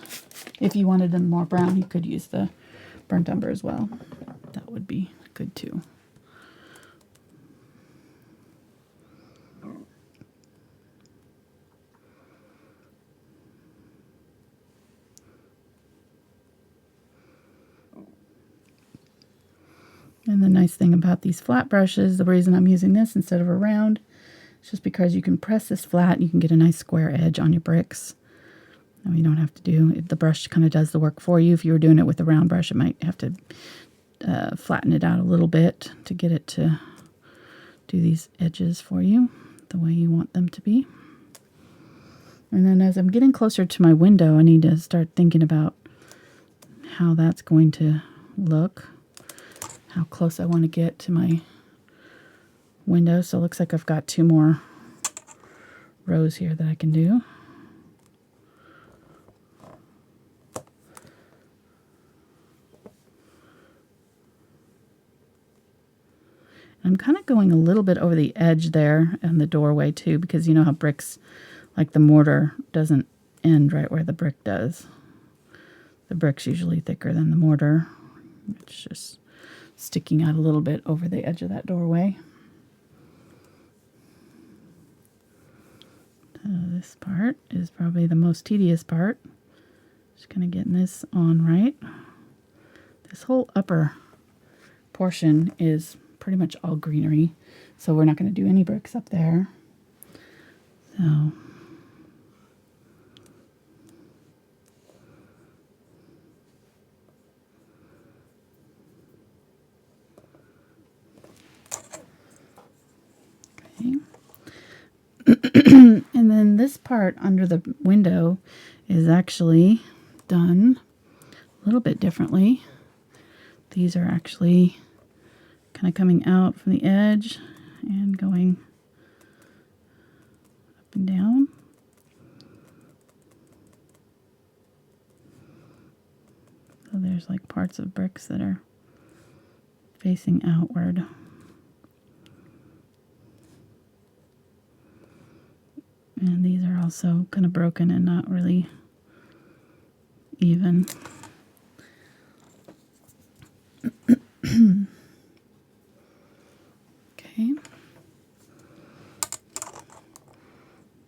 If you wanted them more brown, you could use the burnt umber as well. That would be good too. And the nice thing about these flat brushes, the reason I'm using this instead of a round, is just because you can press this flat and you can get a nice square edge on your bricks. No, you don't have to do it. The brush kind of does the work for you. If you were doing it with a round brush, it might have to flatten it out a little bit to get it to do these edges for you the way you want them to be. And then as I'm getting closer to my window, I need to start thinking about how that's going to look. How close I want to get to my window. So it looks like I've got 2 more rows here that I can do. I'm kind of going a little bit over the edge there and the doorway too, because you know how bricks, like the mortar, doesn't end right where the brick does. The brick's usually thicker than the mortar. It's just sticking out a little bit over the edge of that doorway. So this part is probably the most tedious part. Just kind of getting this on right. This whole upper portion is pretty much all greenery, so we're not going to do any bricks up there. So and then this part under the window is actually done a little bit differently. These are actually kind of coming out from the edge and going up and down. So there's like parts of bricks that are facing outward. And these are also kind of broken and not really even. Okay.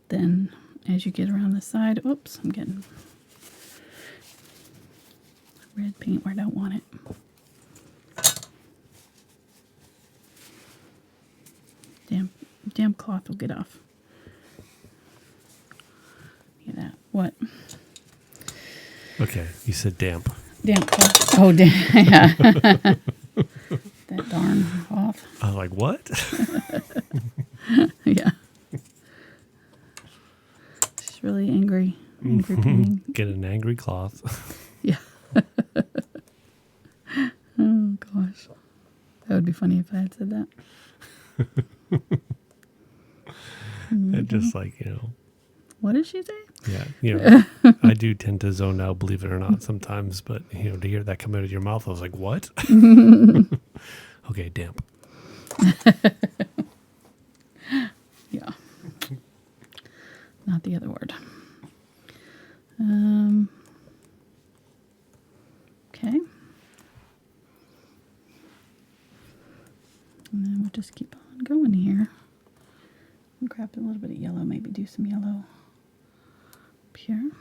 Then as you get around the side, oops, I'm getting red paint where I don't want it. Damp cloth will get off. Look at that. What? Okay, you said damp. Damp cloth. Oh, yeah. That darn cloth. I'm like, what? Yeah. She's really angry. Angry painting. Get an angry cloth. Yeah. Oh, gosh. That would be funny if I had said that. And just like, What did she say? yeah, I do tend to zone out, believe it or not, sometimes, but, to hear that come out of your mouth, I was like, what? Okay, damp. Yeah. Not the other word. just keep on going here. Grab a little bit of yellow, maybe do some yellow up here.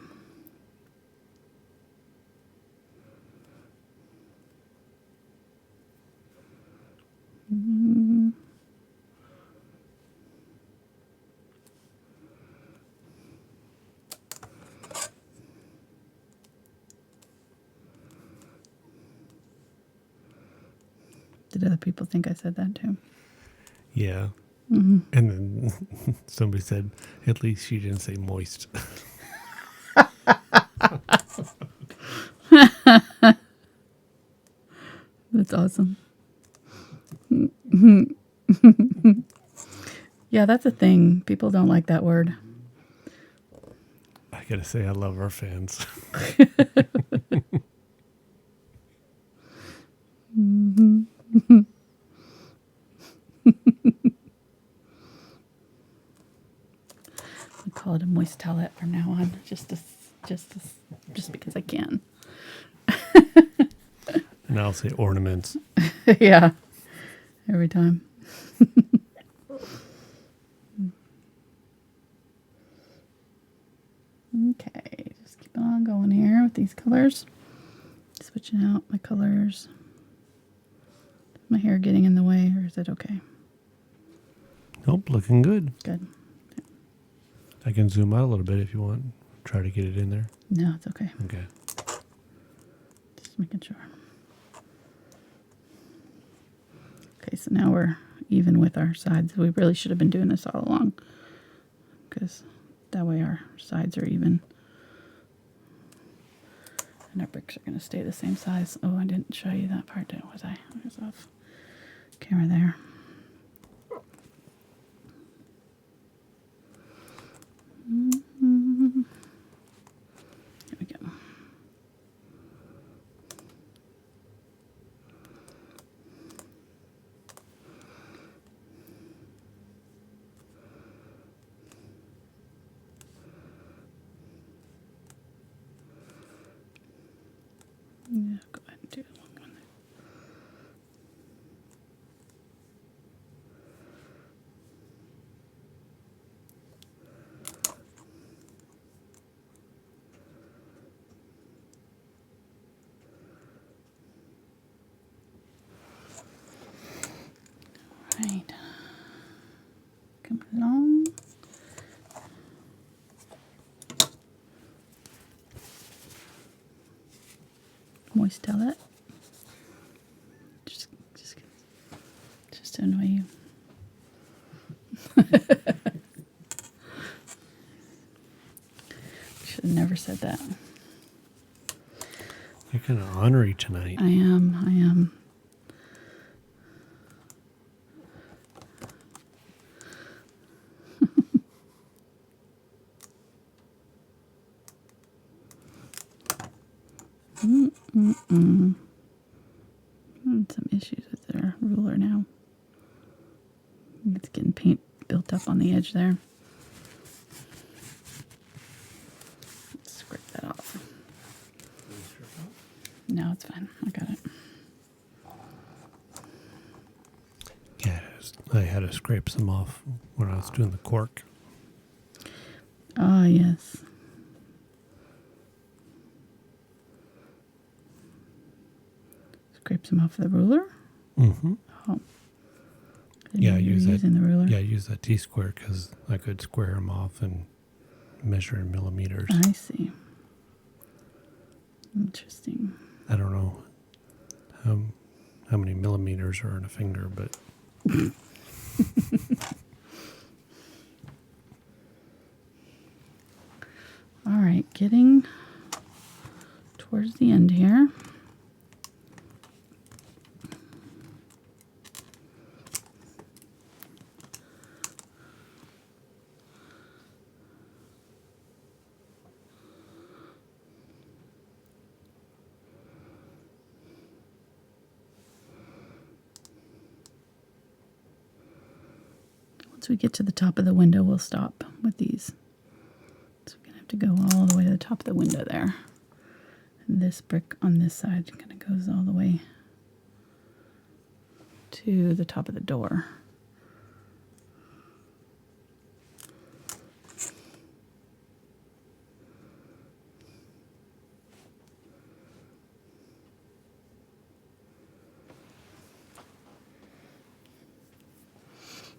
Did other people think I said that too? Yeah. Mm-hmm. And then somebody said, at least she didn't say moist. That's awesome. Yeah, that's a thing. People don't like that word. I gotta say, I love our fans. I call it a moist towelette from now on, just because I can. And I'll say ornaments. Yeah, every time. Okay, just keep on going here with these colors. Switching out my colors. Is my hair getting in the way, or is it okay? Nope, looking good. Good. I can zoom out a little bit if you want. Try to get it in there. No, it's okay. Okay. Just making sure. Okay, so now we're even with our sides. We really should have been doing this all along, because that way our sides are even. And our bricks are going to stay the same size. Oh, I didn't show you that part, was I? I was off camera there. There we go. Yeah, go ahead and do the long one there. Right. Come along. Moist towelette. Just to annoy you. Should have never said that. You're kind of ornery tonight. I am. Some issues with their ruler now. It's getting paint built up on the edge there. Let's scrape that off. No, it's fine. I got it. Yeah, I had to scrape some off when I was doing the cork. Ah, yes. Scrape some off the ruler? Mm-hmm. Oh. Yeah, I use that. Using the ruler. Yeah, I use that T-square because I could square them off and measure in millimeters. I see. Interesting. I don't know how many millimeters are in a finger, but all right, getting towards the end here. Once we get to the top of the window, we'll stop with these. So we're going to have to go all the way to the top of the window there. And this brick on this side kind of goes all the way to the top of the door.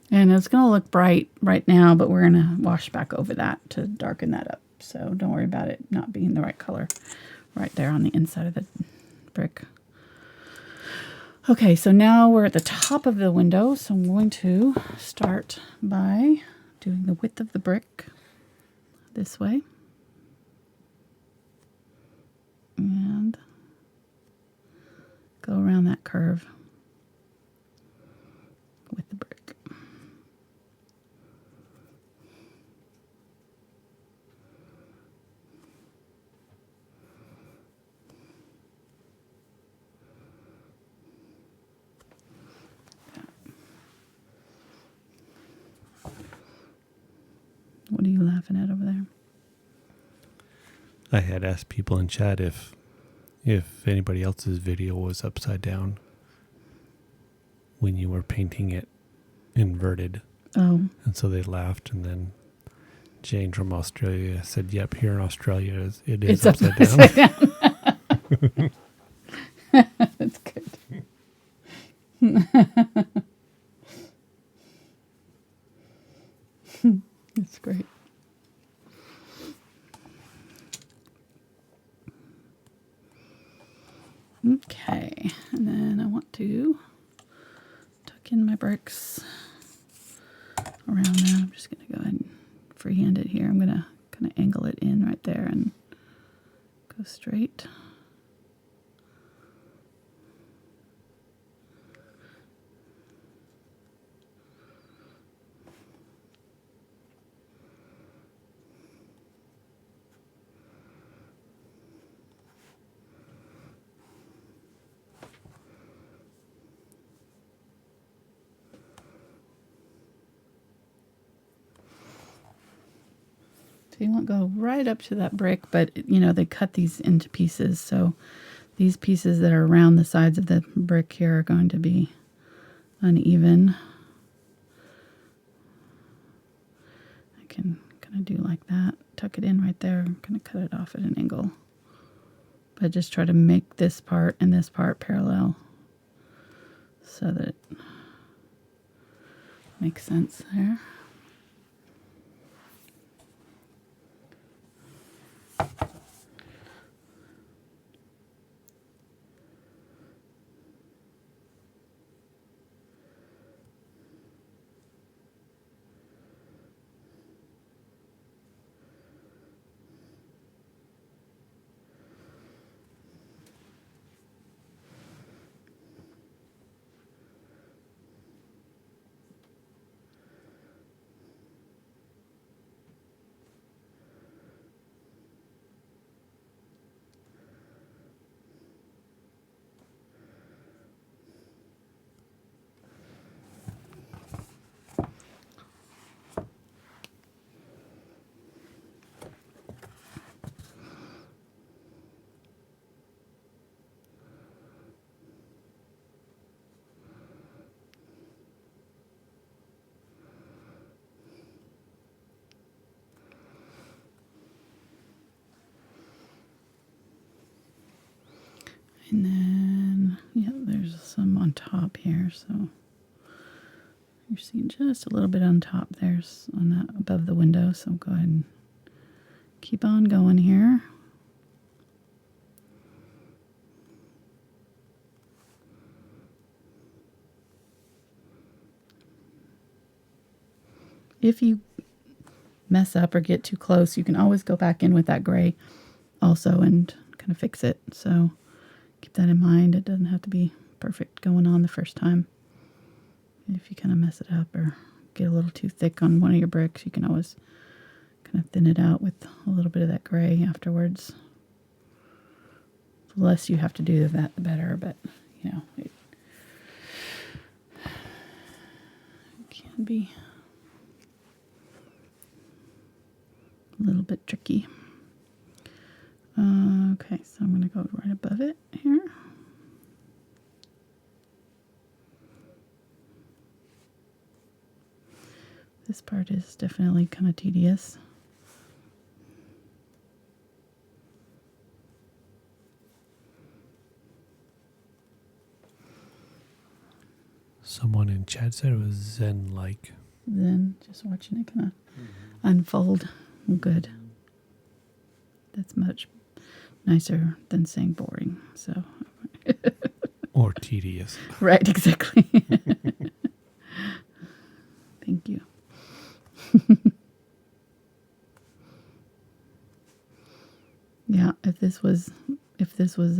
And it's going to look bright right now, but we're going to wash back over that to darken that up. So don't worry about it not being the right color right there on the inside of the brick. Okay, so now we're at the top of the window. So I'm going to start by doing the width of the brick this way. And go around that curve with the brick. What are you laughing at over there? I had asked people in chat if anybody else's video was upside down when you were painting it inverted. Oh. And so they laughed, and then Jane from Australia said, yep, here in Australia it is upside down. That's good. That's great. Okay, and then I want to tuck in my bricks around that. I'm just going to go ahead and freehand it here. I'm going to kind of angle it in right there and go straight. So you won't go right up to that brick, but you know, they cut these into pieces. So these pieces that are around the sides of the brick here are going to be uneven. I can kind of do like that. Tuck it in right there. I'm going to cut it off at an angle. But just try to make this part and this part parallel so that it makes sense there. And then, yeah, there's some on top here, so you're seeing just a little bit on top there, on that above the window. So go ahead and keep on going here. If you mess up or get too close, you can always go back in with that gray also and kind of fix it. So keep that in mind. It doesn't have to be perfect going on the first time. If you kind of mess it up or get a little too thick on one of your bricks, you can always kind of thin it out with a little bit of that gray afterwards. The less you have to do that, the better, but, you know, it can be a little bit tricky. Okay, so I'm going to go right above it here. This part is definitely kind of tedious. Someone in chat said it was Zen-like. Then just watching it kind of unfold. Good. That's much nicer than saying boring. So, Or tedious. right, exactly. Thank you. Yeah, if this was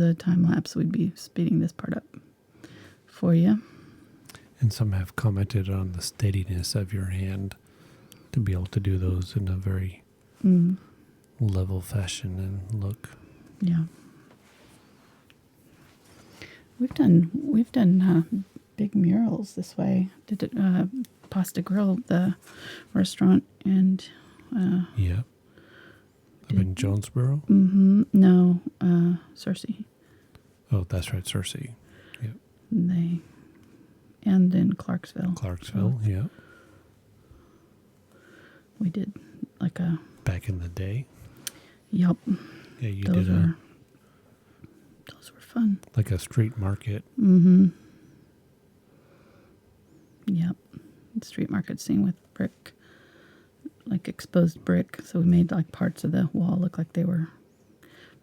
a time lapse, we'd be speeding this part up for you. And some have commented on the steadiness of your hand to be able to do those in a very level fashion and look. Yeah. We've done big murals this way. Did it Pasta Grill, the restaurant, and Yeah. Up in Jonesboro? no, Cersei. Oh, that's right, Cersei. Yeah. And in Clarksville. Clarksville, yeah. We did like a... Back in the day. Yup. Yeah, you Those did those were fun. like a street market. Yep. Street market scene with brick, like exposed brick. So we made like parts of the wall look like they were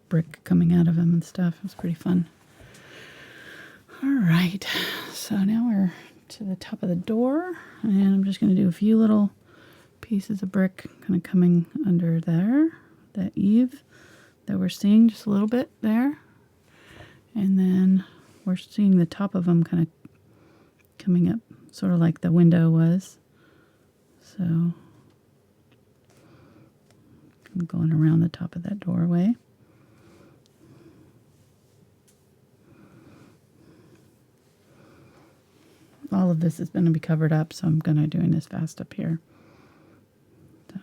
brick coming out of them and stuff. It was pretty fun. All right. So now we're to the top of the door, and I'm just going to do a few little pieces of brick kind of coming under there, that eave that we're seeing just a little bit there. And then we're seeing the top of them kind of coming up, sort of like the window was. So I'm going around the top of that doorway. All of this is going to be covered up, so I'm going to doing this fast up here. So,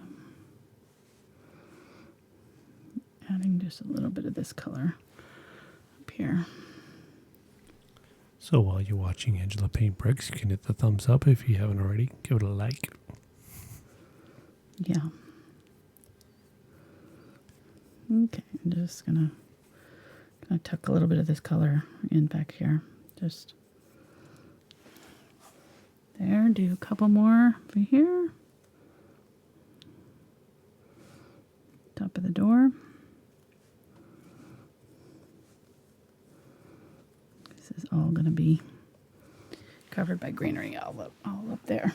adding just a little bit of this color up here. So while you're watching Angela paint bricks, you can hit the thumbs up if you haven't already. Give it a like. Yeah. Okay, I'm just gonna tuck a little bit of this color in back here. Just there, do a couple more over here. Top of the door. This is all gonna be covered by greenery all up there.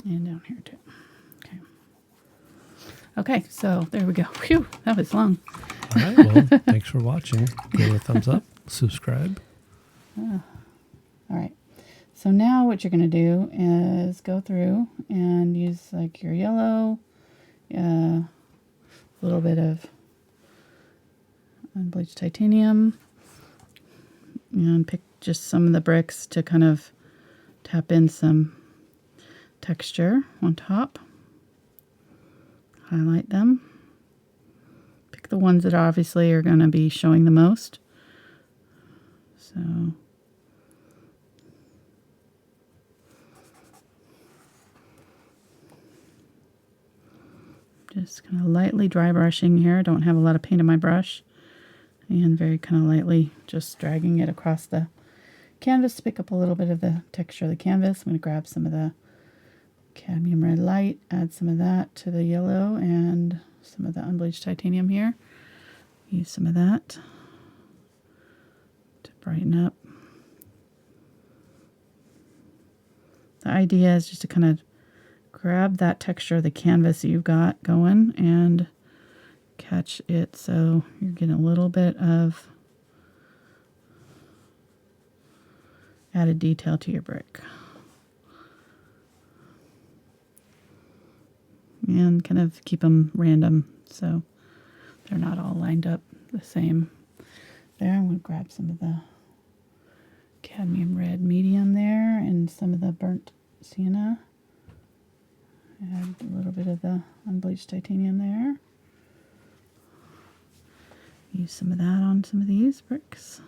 And down here too. Okay. Okay, so there we go. Phew, that was long. All right, well, thanks for watching. Give it a thumbs up, subscribe. All right. So now what you're going to do is go through and use like your yellow, a little bit of unbleached titanium, and pick just some of the bricks to kind of tap in some texture on top. Highlight them. Pick the ones that obviously are going to be showing the most. So just kind of lightly dry brushing here. I don't have a lot of paint on my brush. And very kind of lightly just dragging it across the canvas to pick up a little bit of the texture of the canvas. I'm going to grab some of the Cadmium Red Light, add some of that to the yellow and some of the unbleached titanium here. Use some of that to brighten up. The idea is just to kind of grab that texture of the canvas that you've got going and catch it so you're getting a little bit of added detail to your brick. And kind of keep them random so they're not all lined up the same. There, I'm going to grab some of the Cadmium Red Medium there and some of the burnt Sienna. Add a little bit of the unbleached titanium there. Use some of that on some of these bricks.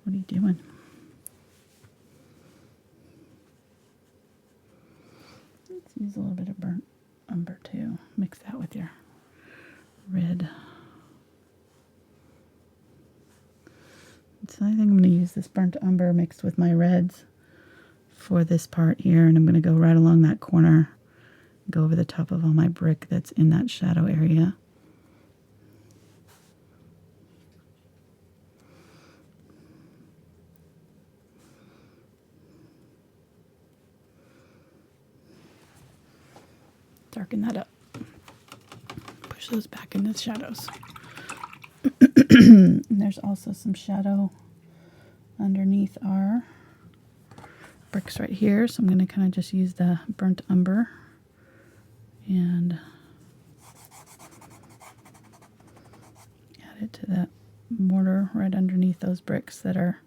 What are you doing? Let's use a little bit of burnt umber too. Mix that with your red. So I think I'm going to use this burnt umber mixed with my reds for this part here, and I'm going to go right along that corner, go over the top of all my brick that's in that shadow area. Darken that up. Push those back into the shadows. And there's also some shadow underneath our bricks right here, so I'm going to kind of just use the burnt umber and add it to that mortar right underneath those bricks that are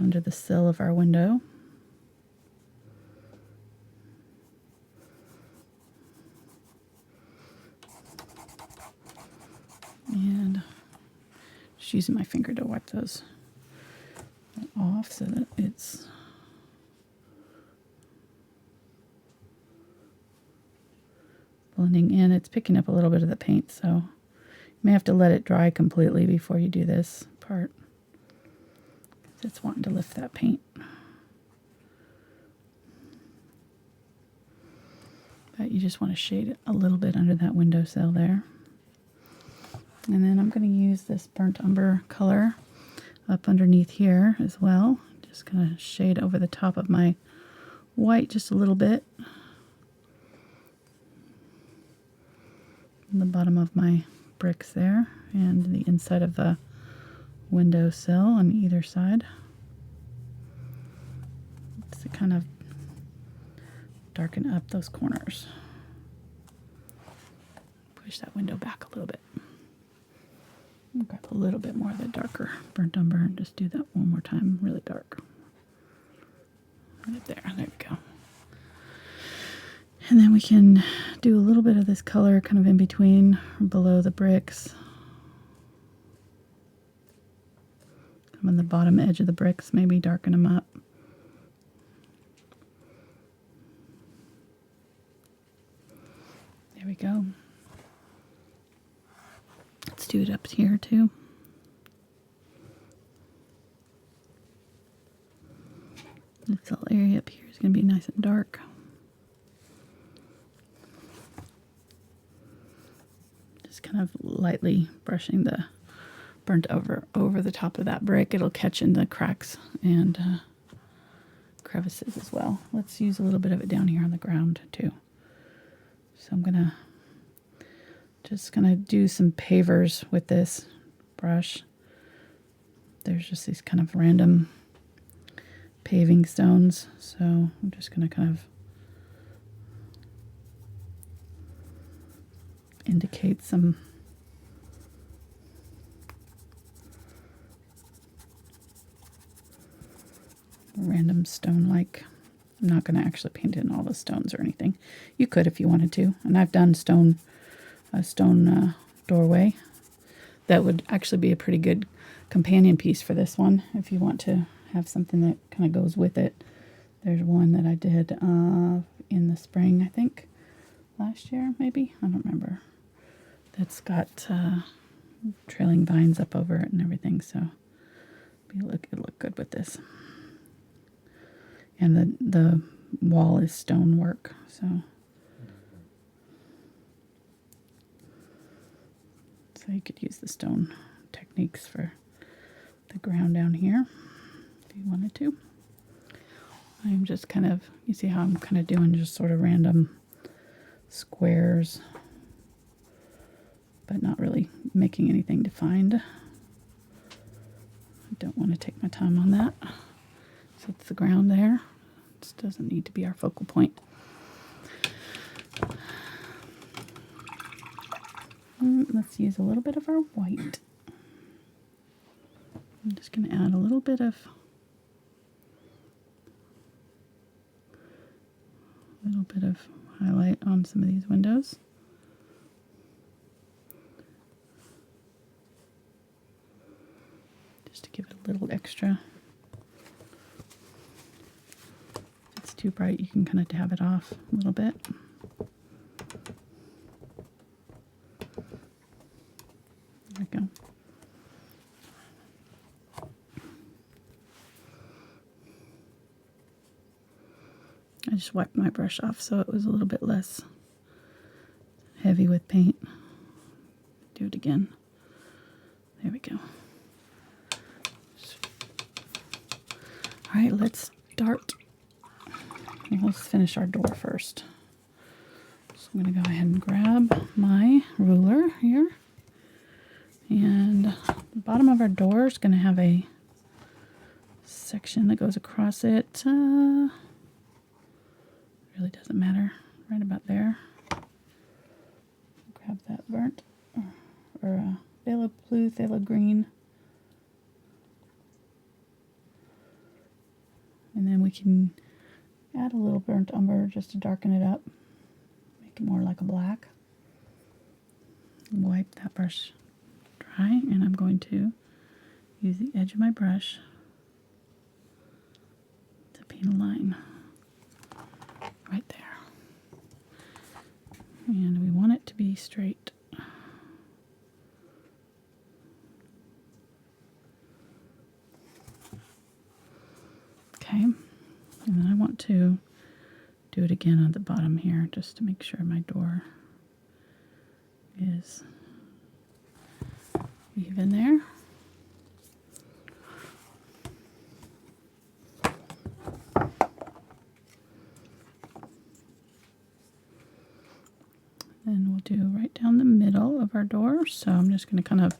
under the sill of our window. And just using my finger to wipe those off so that it's blending in. It's picking up a little bit of the paint, so you may have to let it dry completely before you do this part. It's wanting to lift that paint. But you just want to shade it a little bit under that windowsill there. And then I'm going to use this burnt umber color up underneath here as well. Just going to shade over the top of my white just a little bit. On the bottom of my bricks there and the inside of the windowsill on either side. Just to kind of darken up those corners. Push that window back a little bit. Grab a little bit more of the darker burnt umber and just do that one more time, really dark. Right there we go. And then we can do a little bit of this color kind of in between or below the bricks. Come on the bottom edge of the bricks, maybe darken them up. There we go. Let's do it up here too. This little area up here is going to be nice and dark. Just kind of lightly brushing the burnt over the top of that brick. It'll catch in the cracks and crevices as well. Let's use a little bit of it down here on the ground too. So I'm gonna do some pavers with this brush. There's just these kind of random paving stones, so I'm just gonna kind of indicate some random stone-like. I'm not going to actually paint in all the stones or anything. You could if you wanted to, and I've done a stone doorway. That would actually be a pretty good companion piece for this one if you want to have something that kind of goes with it. There's one that I did in the spring, I think, last year maybe, I don't remember. That's got trailing vines up over it and everything, so it'll look good with this. And the wall is stonework, so you could use the stone techniques for the ground down here if you wanted to. I'm just kind of, you see how I'm kind of doing just sort of random squares, but not really making anything defined. I don't want to take my time on that. So it's the ground there. It doesn't need to be our focal point. Let's use a little bit of our white. I'm just going to add a little bit of highlight on some of these windows. Just to give it a little extra. If it's too bright, you can kind of dab it off a little bit. brush, wiped my brush off so it was a little bit less heavy with paint. Do it again. There we go. All right, let's start. Let's finish our door first. So I'm going to go ahead and grab my ruler here. And the bottom of our door is going to have a section that goes across it. Really doesn't matter. Right about there. Grab that burnt or phthalo blue, phthalo green. And then we can add a little burnt umber just to darken it up. Make it more like a black. Wipe that brush dry, and I'm going to use the edge of my brush to paint a line right there. And we want it to be straight. Okay, and then I want to do it again on the bottom here just to make sure my door is even there. And we'll do right down the middle of our door. So I'm just going to kind of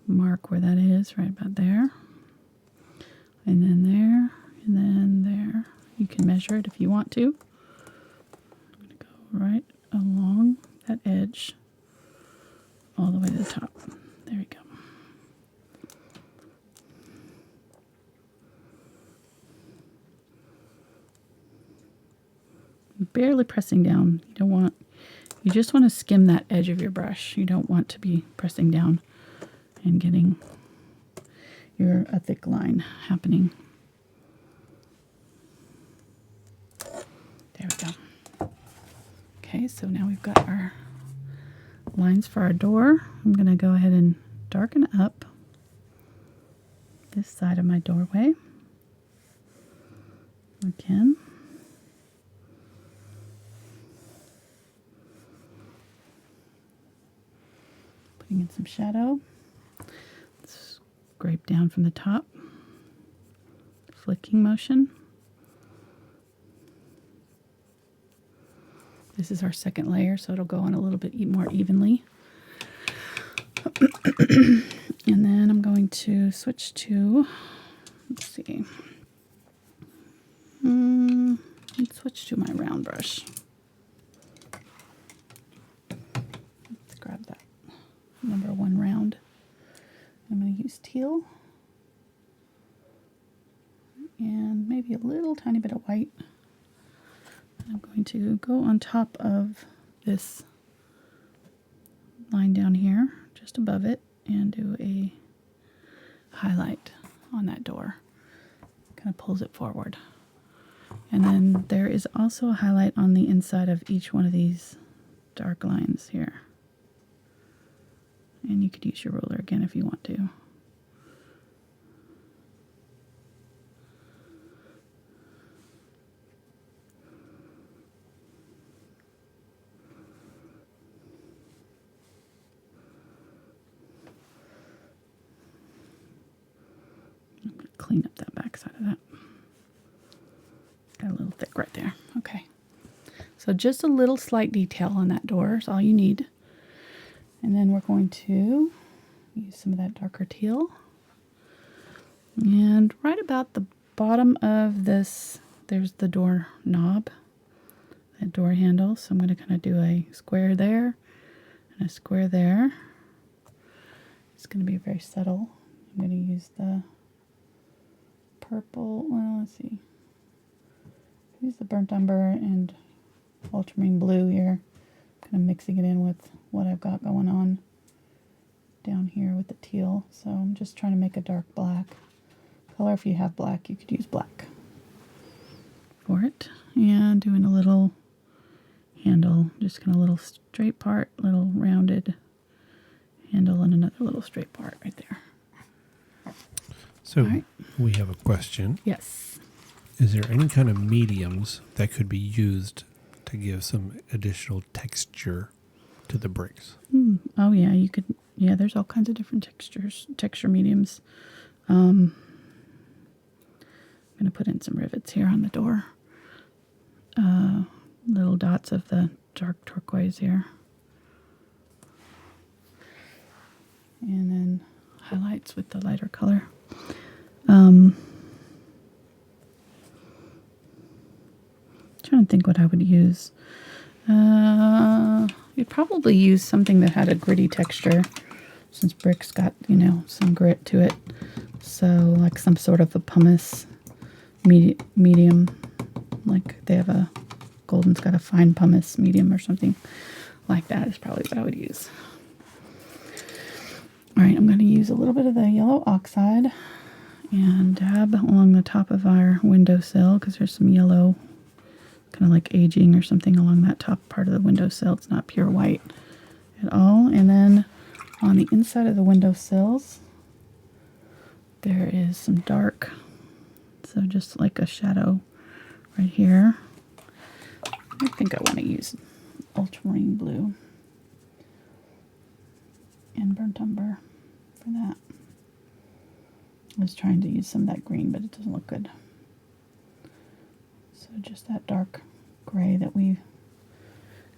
mark where that is, right about there. And then there, and then there. You can measure it if you want to. I'm going to go right along that edge all the way to the top. There we go. Barely pressing down. You just want to skim that edge of your brush. You don't want to be pressing down and getting a thick line happening. There we go. Okay, so now we've got our lines for our door. I'm going to go ahead and darken up this side of my doorway again. Putting in some shadow. Scrape down from the top. Flicking motion. This is our second layer, so it'll go on a little bit more evenly. And then I'm going to switch to, let's see. Let's switch to my round brush. Let's grab that number 1 round. I'm going to use teal. And maybe a little tiny bit of white. I'm going to go on top of this line down here, just above it, and do a highlight on that door. Kind of pulls it forward. And then there is also a highlight on the inside of each one of these dark lines here. And you could use your ruler again if you want to. I'm going to clean up that back side of that. Got a little thick right there. Okay. So just a little slight detail on that door is all you need. And then we're going to use some of that darker teal. And right about the bottom of this, there's the door knob, that door handle. So I'm going to kind of do a square there and a square there. It's going to be very subtle. I'm going to use the purple, well, let's see. Use the burnt umber and ultramarine blue here. Kind of mixing it in with what I've got going on down here with the teal. So I'm just trying to make a dark black color. If you have black, you could use black for it. And doing a little handle, just kind of a little straight part, little rounded handle, and another little straight part right there. So we have a question. Yes. Is there any kind of mediums that could be used to give some additional texture to the bricks? Oh yeah, you could. Yeah, there's all kinds of different texture mediums. I'm going to put in some rivets here on the door. Little dots of the dark turquoise here. And then highlights with the lighter color. Trying to think what I would use. You'd probably use something that had a gritty texture, since brick's got, some grit to it. So like some sort of a pumice medium, like they have a Golden's got a fine pumice medium or something like that is probably what I would use. All right, I'm going to use a little bit of the yellow oxide and dab along the top of our windowsill because there's some yellow kind of like aging or something along that top part of the windowsill. It's not pure white at all. And then on the inside of the windowsills, there is some dark, so just like a shadow right here. I think I want to use Ultramarine Blue and Burnt Umber for that. I was trying to use some of that green, but it doesn't look good. So just that dark gray that we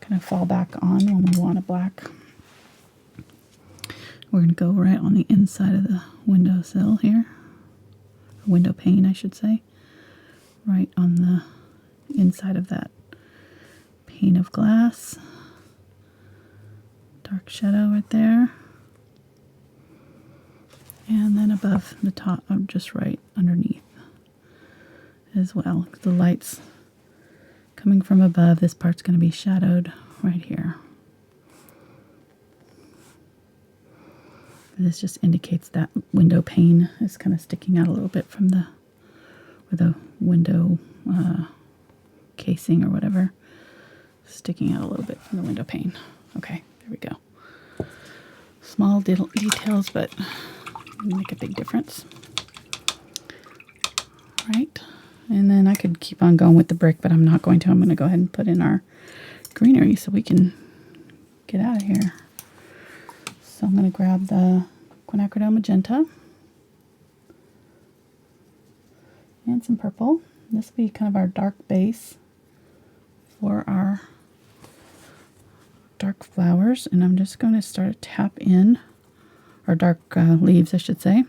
kind of fall back on when we want a black. We're going to go right on the inside of the windowsill here. Window pane, I should say. Right on the inside of that pane of glass. Dark shadow right there. And then above the top, just right underneath as well. The light's coming from above. This part's going to be shadowed right here. And this just indicates that window pane is kind of sticking out a little bit from the window casing or whatever. Sticking out a little bit from the window pane. Okay, there we go. Small details, but make a big difference. Right. And then I could keep on going with the brick, but I'm not going to. I'm going to go ahead and put in our greenery so we can get out of here. So I'm going to grab the Quinacridone Magenta and some purple. This will be kind of our dark base for our dark flowers. And I'm just going to start to tap in, or dark leaves, I should say.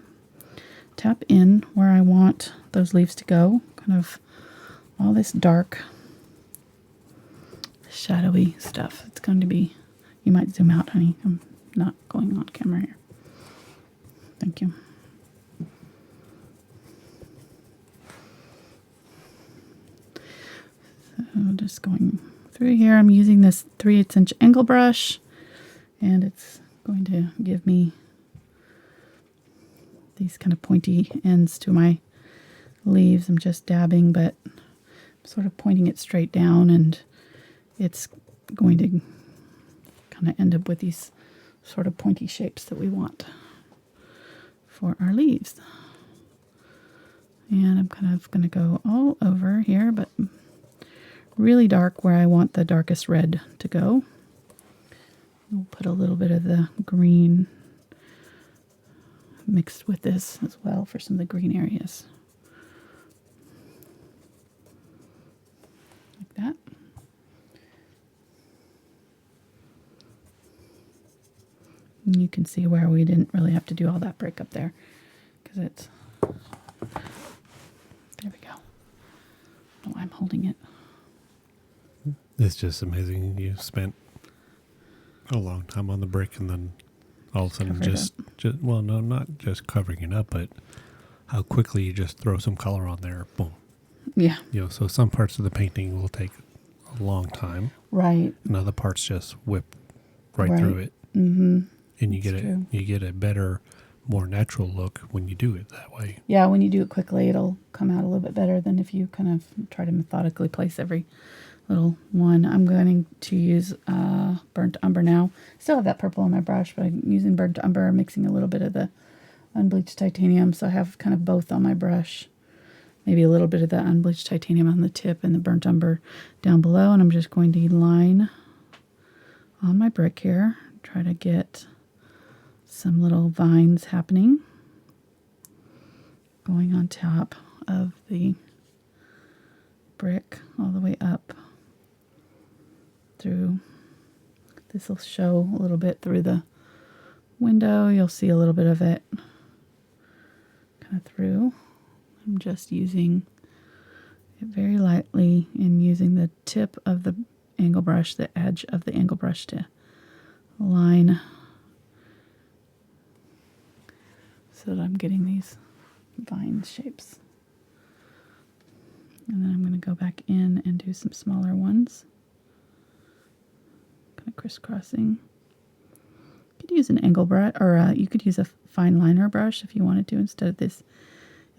Tap in where I want those leaves to go. Kind of all this dark, shadowy stuff. It's going to be, you might zoom out, honey. I'm not going on camera here. Thank you. So just going through here. I'm using this 3/8" angle brush, and it's going to give me these kind of pointy ends to my leaves. I'm just dabbing, but I'm sort of pointing it straight down, and it's going to kind of end up with these sort of pointy shapes that we want for our leaves. And I'm kind of going to go all over here, but really dark where I want the darkest red to go. We'll put a little bit of the green mixed with this as well for some of the green areas. Like that. And you can see where we didn't really have to do all that break up there because it's, there we go. Oh, I'm holding it. It's just amazing. You spent a long time on the brick and then all of a sudden just well, no, not just covering it up, but how quickly you just throw some color on there. Boom. Yeah. So some parts of the painting will take a long time. Right. And other parts just whip right through it. Mm-hmm. And you get a better, more natural look when you do it that way. Yeah, when you do it quickly, it'll come out a little bit better than if you kind of try to methodically place every little one. I'm going to use Burnt Umber now. Still have that purple on my brush, but I'm using Burnt Umber, mixing a little bit of the Unbleached Titanium, so I have kind of both on my brush. maybe a little bit of the unbleached titanium on the tip and the burnt umber down below. And I'm just going to line on my brick here, try to get some little vines happening going on top of the brick all the way up through. This will show a little bit through the window. You'll see a little bit of it kind of through. I'm just using it very lightly and using the tip of the angle brush, the edge of the angle brush, to line so that I'm getting these vine shapes. And then I'm going to go back in and do some smaller ones, kind of crisscrossing. You could use an angle brush, or you could use a fine liner brush if you wanted to instead of this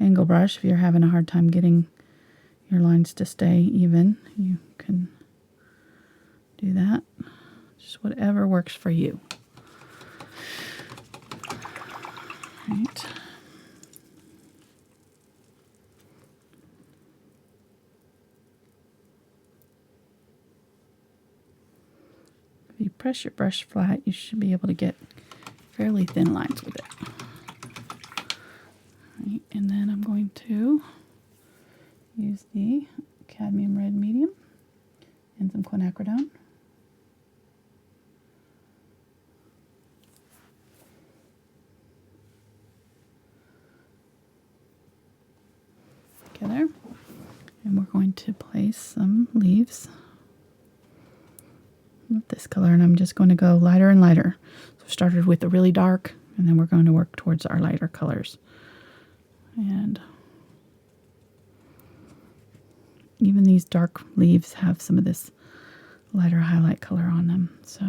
angle brush. If you're having a hard time getting your lines to stay even, you can do that. Just whatever works for you. Right. If you press your brush flat, you should be able to get fairly thin lines with it. Right, and then I'm going to use the Cadmium Red Medium and some Quinacridone. Together, and we're going to place some leaves with this color, and I'm just going to go lighter and lighter. So started with the really dark, and then we're going to work towards our lighter colors. And even these dark leaves have some of this lighter highlight color on them. So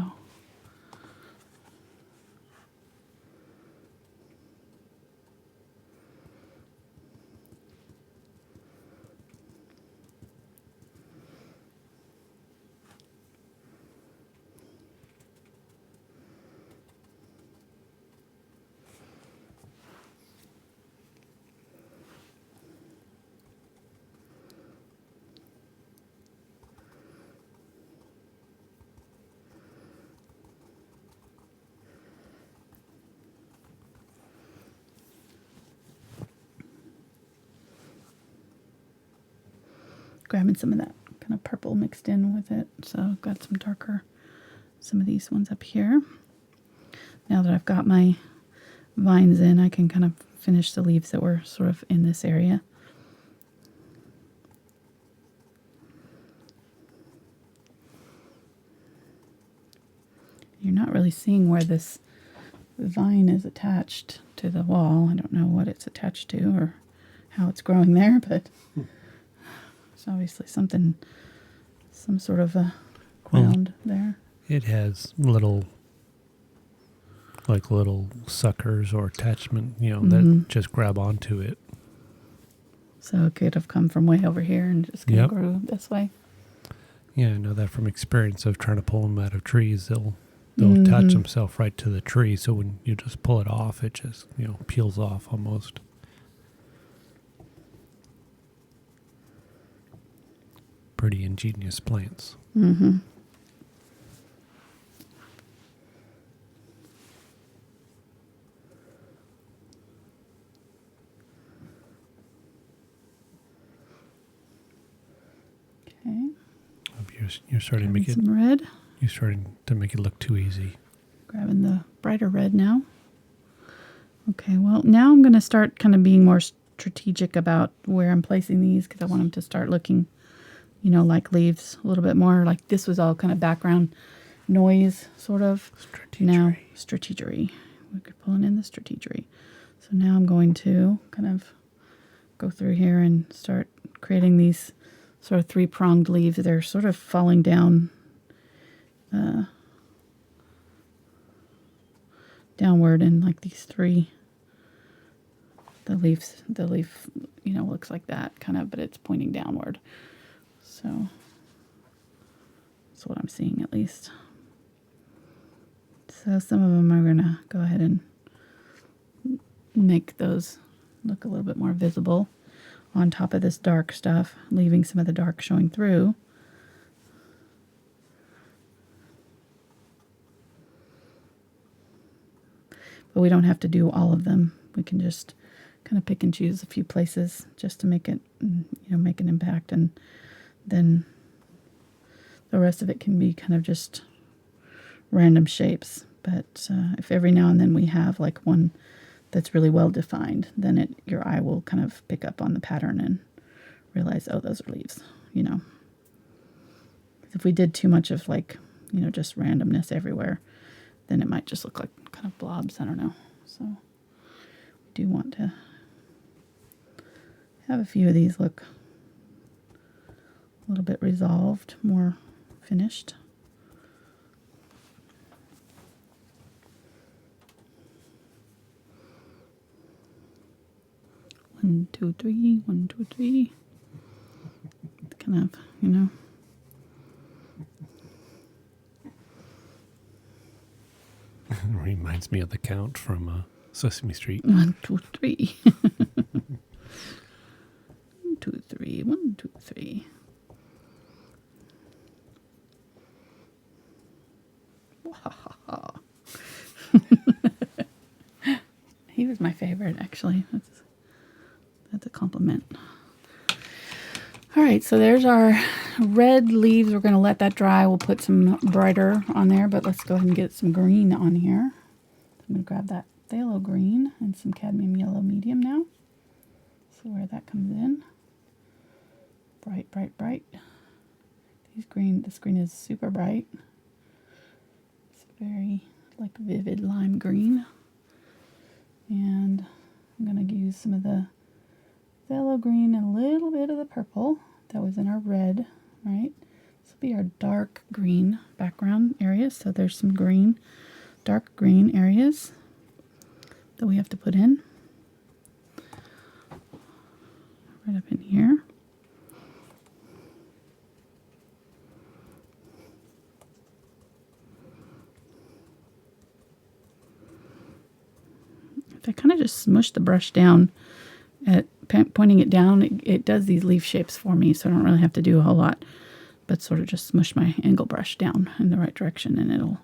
grabbing some of that kind of purple mixed in with it. So I've got some darker, some of these ones up here. Now that I've got my vines in, I can kind of finish the leaves that were sort of in this area. You're not really seeing where this vine is attached to the wall. I don't know what it's attached to or how it's growing there, but it's obviously something, some sort of a ground there. It has little suckers or attachment, that just grab onto it. So it could have come from way over here and just kind of grew this way. Yeah, I know that from experience of trying to pull them out of trees. They'll attach themselves right to the tree. So when you just pull it off, it just, peels off almost. Pretty ingenious plants. Mm-hmm. Okay. You're starting to make it some red. You're starting to make it look too easy. Grabbing the brighter red now. Okay, well, now I'm going to start kind of being more strategic about where I'm placing these because I want them to start looking, like leaves a little bit more. Like this was all kind of background noise, sort of. Now, strategery. We're pulling in the strategery. So now I'm going to kind of go through here and start creating these sort of three-pronged leaves. They're sort of falling down downward in like these three. The leaf, looks like that kind of, but it's pointing downward. So that's what I'm seeing at least. So some of them are going to go ahead and make those look a little bit more visible. on top of this dark stuff, leaving some of the dark showing through. But we don't have to do all of them. We can just kind of pick and choose a few places just to make it, make an impact, and then the rest of it can be kind of just random shapes. But if every now and then we have like one that's really well defined, then your eye will kind of pick up on the pattern and realize, oh, those are leaves, If we did too much of like, just randomness everywhere, then it might just look like kind of blobs. I don't know. So we do want to have a few of these look a little bit resolved, more finished. One, two, three, 1, 2, 3. Kind of, Reminds me of the count from Sesame Street. 1, 2, 3. 1, 2, 3. 1, 2, 3. He was my favorite, actually. That's a compliment. All right, so there's our red leaves. We're going to let that dry. We'll put some brighter on there, but let's go ahead and get some green on here. I'm going to grab that phthalo green and some cadmium yellow medium now. See where that comes in. Bright, bright, bright. This green is super bright. It's very like vivid lime green. And I'm going to use some of the phthalo green and a little bit of the purple that was in our red, right? This will be our dark green background area. So there's some green, dark green areas that we have to put in. Right up in here. If I kind of just smush the brush down at pointing it down, it does these leaf shapes for me, so I don't really have to do a whole lot, but sort of just smush my angle brush down in the right direction, and it'll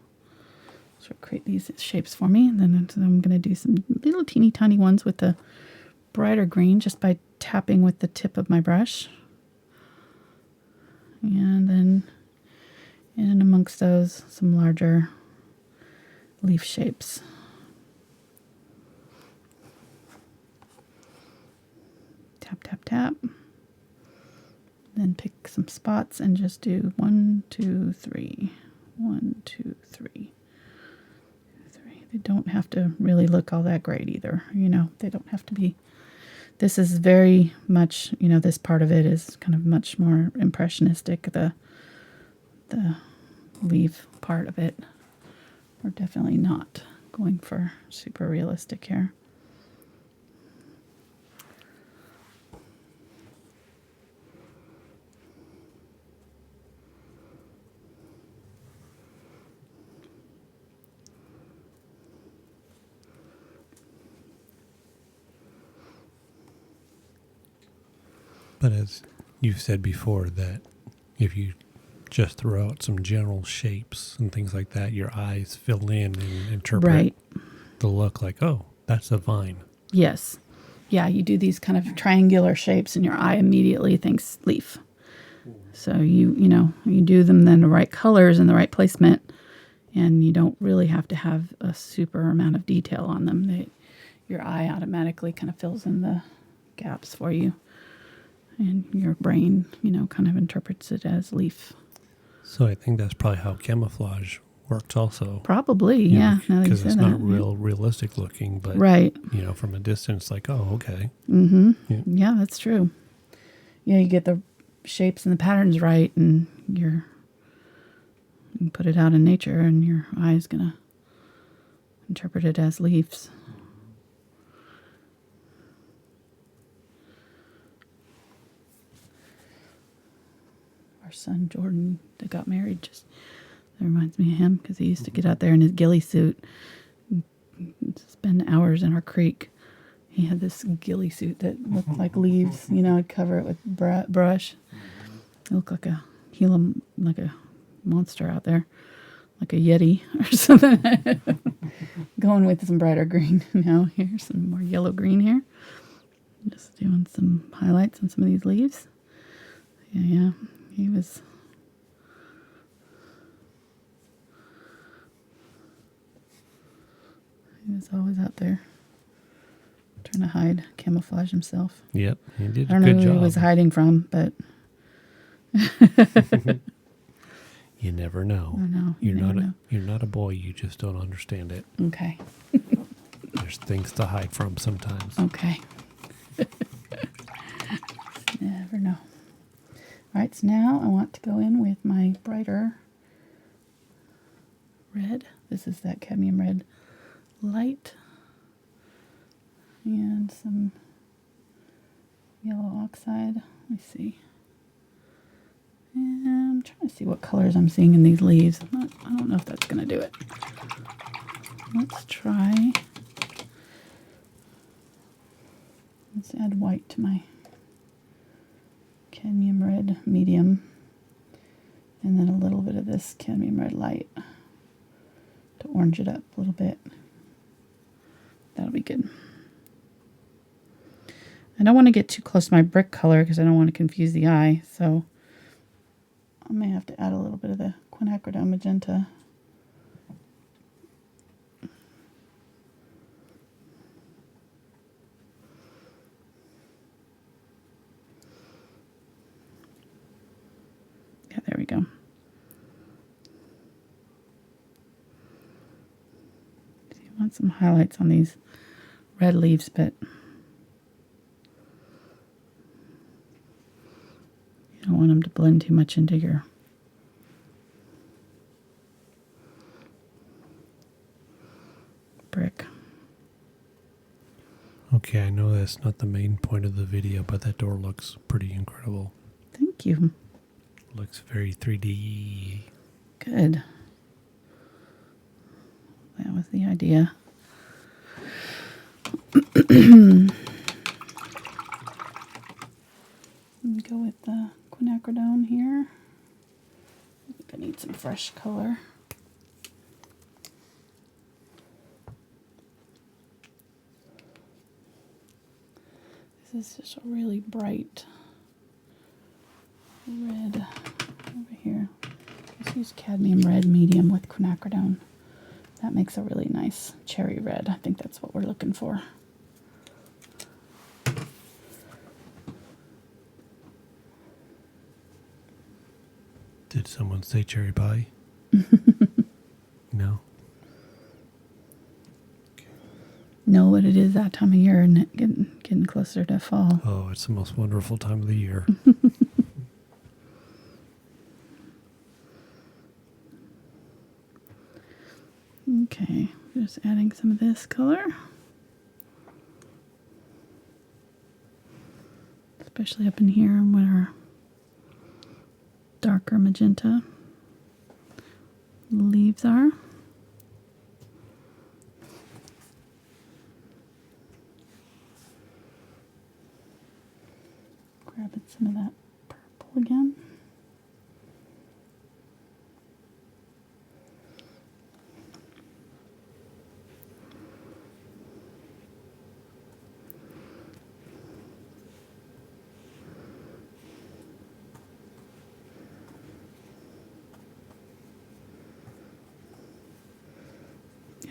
sort of create these shapes for me. And then I'm going to do some little teeny tiny ones with the brighter green just by tapping with the tip of my brush. And then in amongst those, some larger leaf shapes. Tap, tap, tap. Then pick some spots and just do 1, 2, 3. 1, 2, 3. 3. They don't have to really look all that great either. They don't have to be. This is very much, this part of it is kind of much more impressionistic. The leaf part of it. We're definitely not going for super realistic here. But as you've said before, that if you just throw out some general shapes and things like that, your eyes fill in and interpret the look like, oh, that's a vine. Yes. Yeah, you do these kind of triangular shapes and your eye immediately thinks leaf. So you do them then the right colors and the right placement, and you don't really have to have a super amount of detail on them. Your eye automatically kind of fills in the gaps for you. And your brain, kind of interprets it as leaf. So I think that's probably how camouflage works also. Probably, yeah. Because it's not realistic looking, but right. From a distance, like, oh, okay. Mm-hmm. Yeah, that's true. Yeah, you get the shapes and the patterns right, and you can put it out in nature, and your eye is going to interpret it as leaves. Our son Jordan that got married, that reminds me of him, because he used to get out there in his ghillie suit and spend hours in our creek He had this ghillie suit that looked like leaves. You know, I'd cover it with brush. It looked like like a monster out there, like a yeti or something. Going with some brighter green. Now here's some more yellow green here. Just doing some highlights on some of these leaves. Yeah, he was always out there trying to hide, camouflage himself. Yep, he did I a don't know good who job. he was hiding from, but You never know. I know. You're not a boy. You just don't understand it. Okay. There's things to hide from sometimes. Okay. Never know. All right, so now I want to go in with my brighter red. This is that Cadmium Red Light. And some yellow oxide. Let me see. And I'm trying to see what colors I'm seeing in these leaves. I don't know if that's going to do it. Let's try. Let's add white to my Cadmium Red Medium. And then a little bit of this Cadmium Red Light to orange it up a little bit. That'll be good. I don't want to get too close to my brick color because I don't want to confuse the eye. So I may have to add a little bit of the Quinacridone Magenta. Yeah, there we go. So you want some highlights on these red leaves, but you don't want them to blend too much into your brick. Okay, I know that's not the main point of the video, but that door looks pretty incredible. Thank you. Looks very 3D. Good. That was the idea. Go with the quinacridone here. I think I need some fresh color. This is just a really bright red over here. Let's use Cadmium Red Medium with quinacridone. That makes a really nice cherry red. I think that's what we're looking for. Did someone say cherry pie? No? Know what it is that time of year and getting closer to fall. Oh, it's the most wonderful time of the year. Okay, just adding some of this color. Especially up in here where our darker magenta leaves are. Grabbing some of that purple again.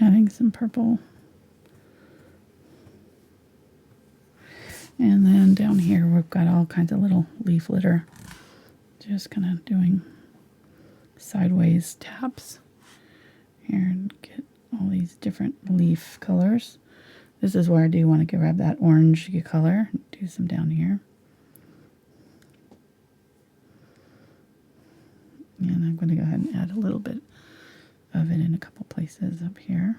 Adding some purple. And then down here we've got all kinds of little leaf litter. Just kind of doing sideways taps here and get all these different leaf colors. This is where I do want to grab that orange color and do some down here. And I'm going to go ahead and add a little bit of it in a couple places up here.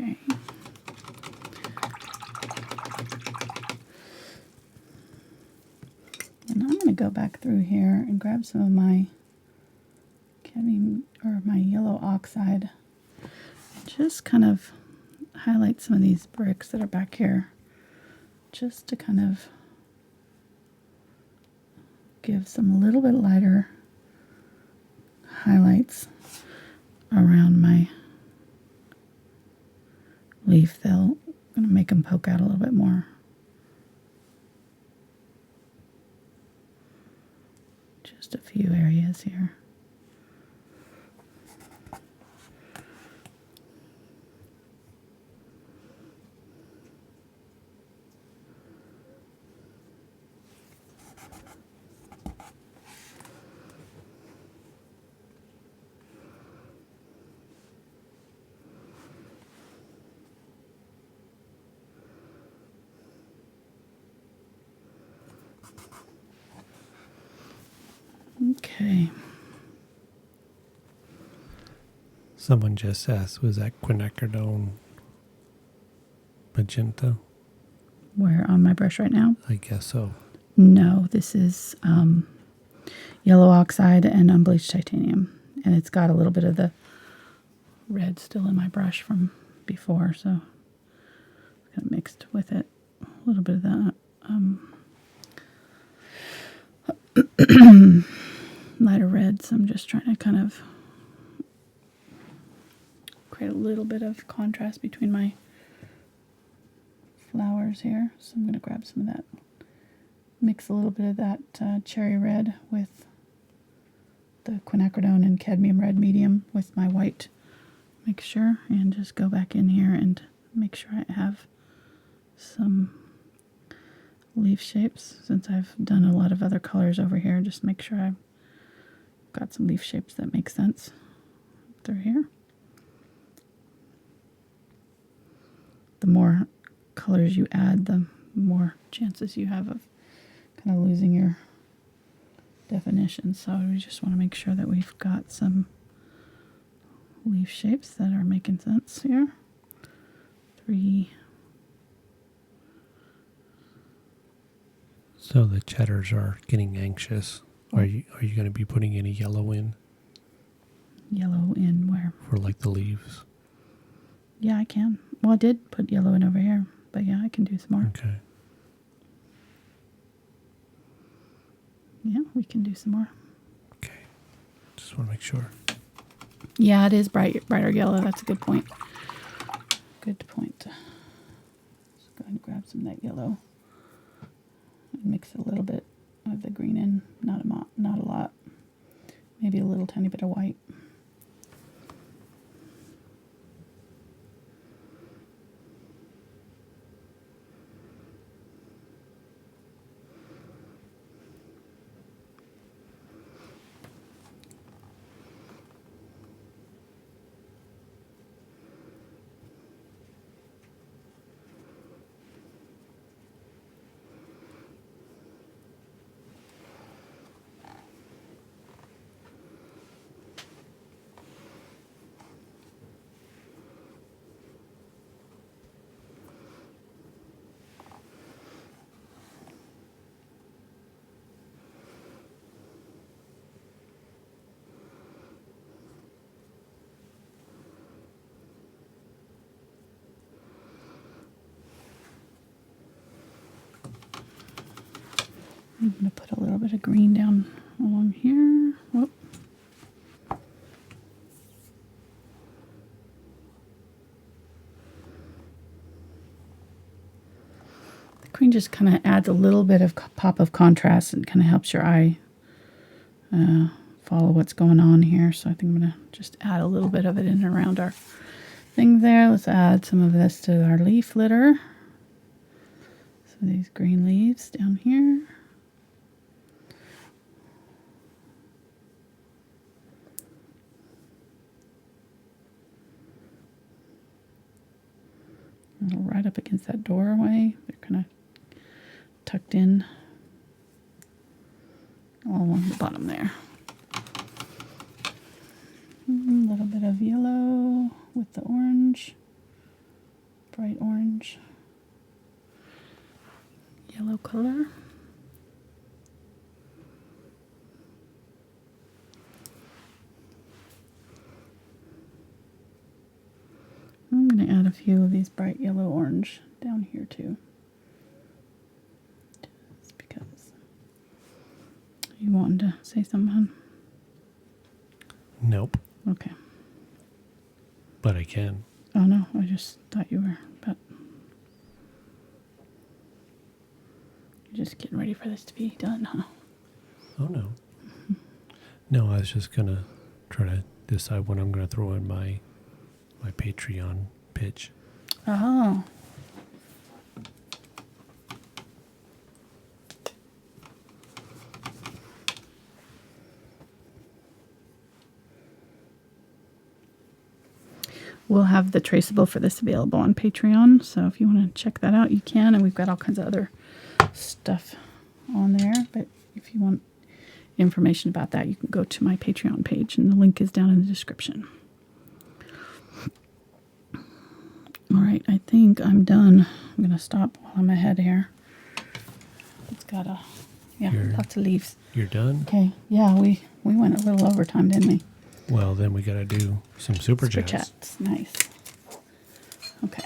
Okay. And I'm going to go back through here and grab some of my cadmium or my yellow oxide. Just kind of highlight some of these bricks that are back here, just to kind of give some little bit lighter highlights around my leaf. I'm going to make them poke out a little bit more. Just a few areas here. Okay. Someone just asked, was that Quinacridone Magenta? Where on my brush right now? I guess so. No, this is yellow oxide and unbleached titanium. And it's got a little bit of the red still in my brush from before, so it's kind of mixed with it. A little bit of that lighter red, so I'm just trying to kind of create a little bit of contrast between my flowers here. So I'm going to grab some of that, mix a little bit of that cherry red with the Quinacridone and Cadmium Red Medium with my white mixture, and just go back in here and make sure I have some leaf shapes. Since I've done a lot of other colors over here, just make sure I've got some leaf shapes that make sense through here. The more colors you add, the more chances you have of kind of losing your definition. So we just want to make sure that we've got some leaf shapes that are making sense here. 3. So the cheddars are getting anxious. Are you going to be putting any yellow in? Yellow in where? For like the leaves? Yeah, I can. Well, I did put yellow in over here, but yeah, I can do some more. Okay. Yeah, we can do some more. Okay. Just want to make sure. Yeah, it is brighter yellow. That's a good point. Good point. Just go ahead and grab some of that yellow and mix a little bit of the green in. Not a lot. Maybe a little tiny bit of white. I'm going to put a little bit of green down along here. Whoop. The green just kind of adds a little bit of pop of contrast and kind of helps your eye follow what's going on here. So I think I'm going to just add a little bit of it in and around our thing there. Let's add some of this to our leaf litter. So these green leaves down here. Right up against that doorway. They're kind of tucked in all along the bottom there. A little bit of yellow with the orange. orange, yellow color. I'm going to add a few of these bright yellow orange down here too. Just because. You wanted to say something? Nope. Okay. But I can. Oh no, I just thought you were, but you're just getting ready for this to be done, huh? Oh no. No, I was just gonna try to decide when I'm gonna throw in my Patreon pitch. Oh. We'll have the traceable for this available on Patreon, so if you want to check that out, you can, and we've got all kinds of other stuff on there, but if you want information about that, you can go to my Patreon page, and the link is down in the description. All right, I think I'm done. I'm going to stop while I'm ahead here. It's got lots of leaves. You're done? Okay, yeah, we went a little overtime, didn't we? Well, then we got to do some super chats. Nice. Okay.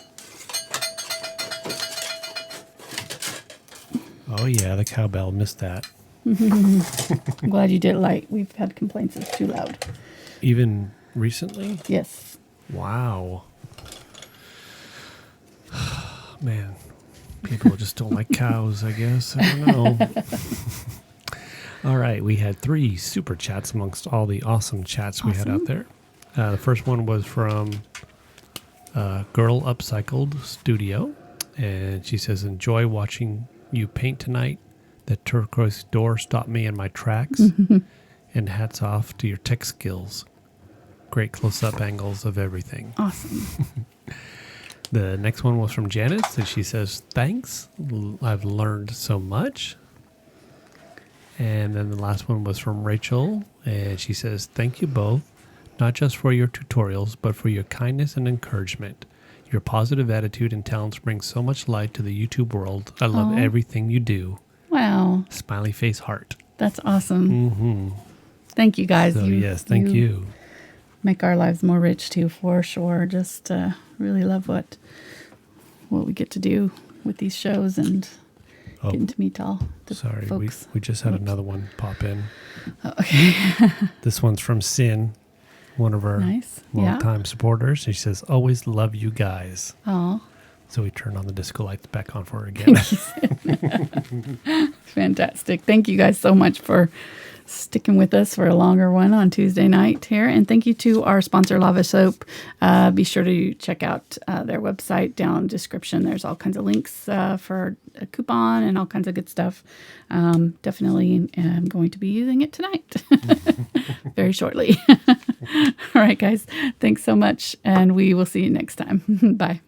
Oh, yeah, the cowbell. Missed that. I'm glad you did it light. We've had complaints it's too loud. Even recently? Yes. Wow. Man, people just don't like cows, I guess. I don't know. All right, we had 3 super chats amongst all the awesome chats we had out there. The first one was from Girl Upcycled Studio, and she says, enjoy watching you paint tonight. The turquoise door stopped me in my tracks, and hats off to your tech skills. Great close-up angles of everything. Awesome. The next one was from Janice, and she says, thanks. I've learned so much. And then the last one was from Rachel, and she says, thank you both, not just for your tutorials, but for your kindness and encouragement. Your positive attitude and talents bring so much light to the YouTube world. I love everything you do. Wow. Smiley face heart. That's awesome. Mm-hmm. Thank you, guys. So, yes, thank you. Make our lives more rich, too, for sure. Just really love what we get to do with these shows and getting to meet all the folks. We just had another one pop in. Oh, okay. This one's from Sin, one of our longtime supporters. She says, always love you guys. Oh. So we turned on the disco lights back on for her again. Fantastic. Thank you guys so much for sticking with us for a longer one on Tuesday night here. And thank you to our sponsor, Lava Soap. Be sure to check out their website down in the description. There's all kinds of links for a coupon and all kinds of good stuff. Definitely am going to be using it tonight very shortly. All right, guys. Thanks so much. And we will see you next time. Bye.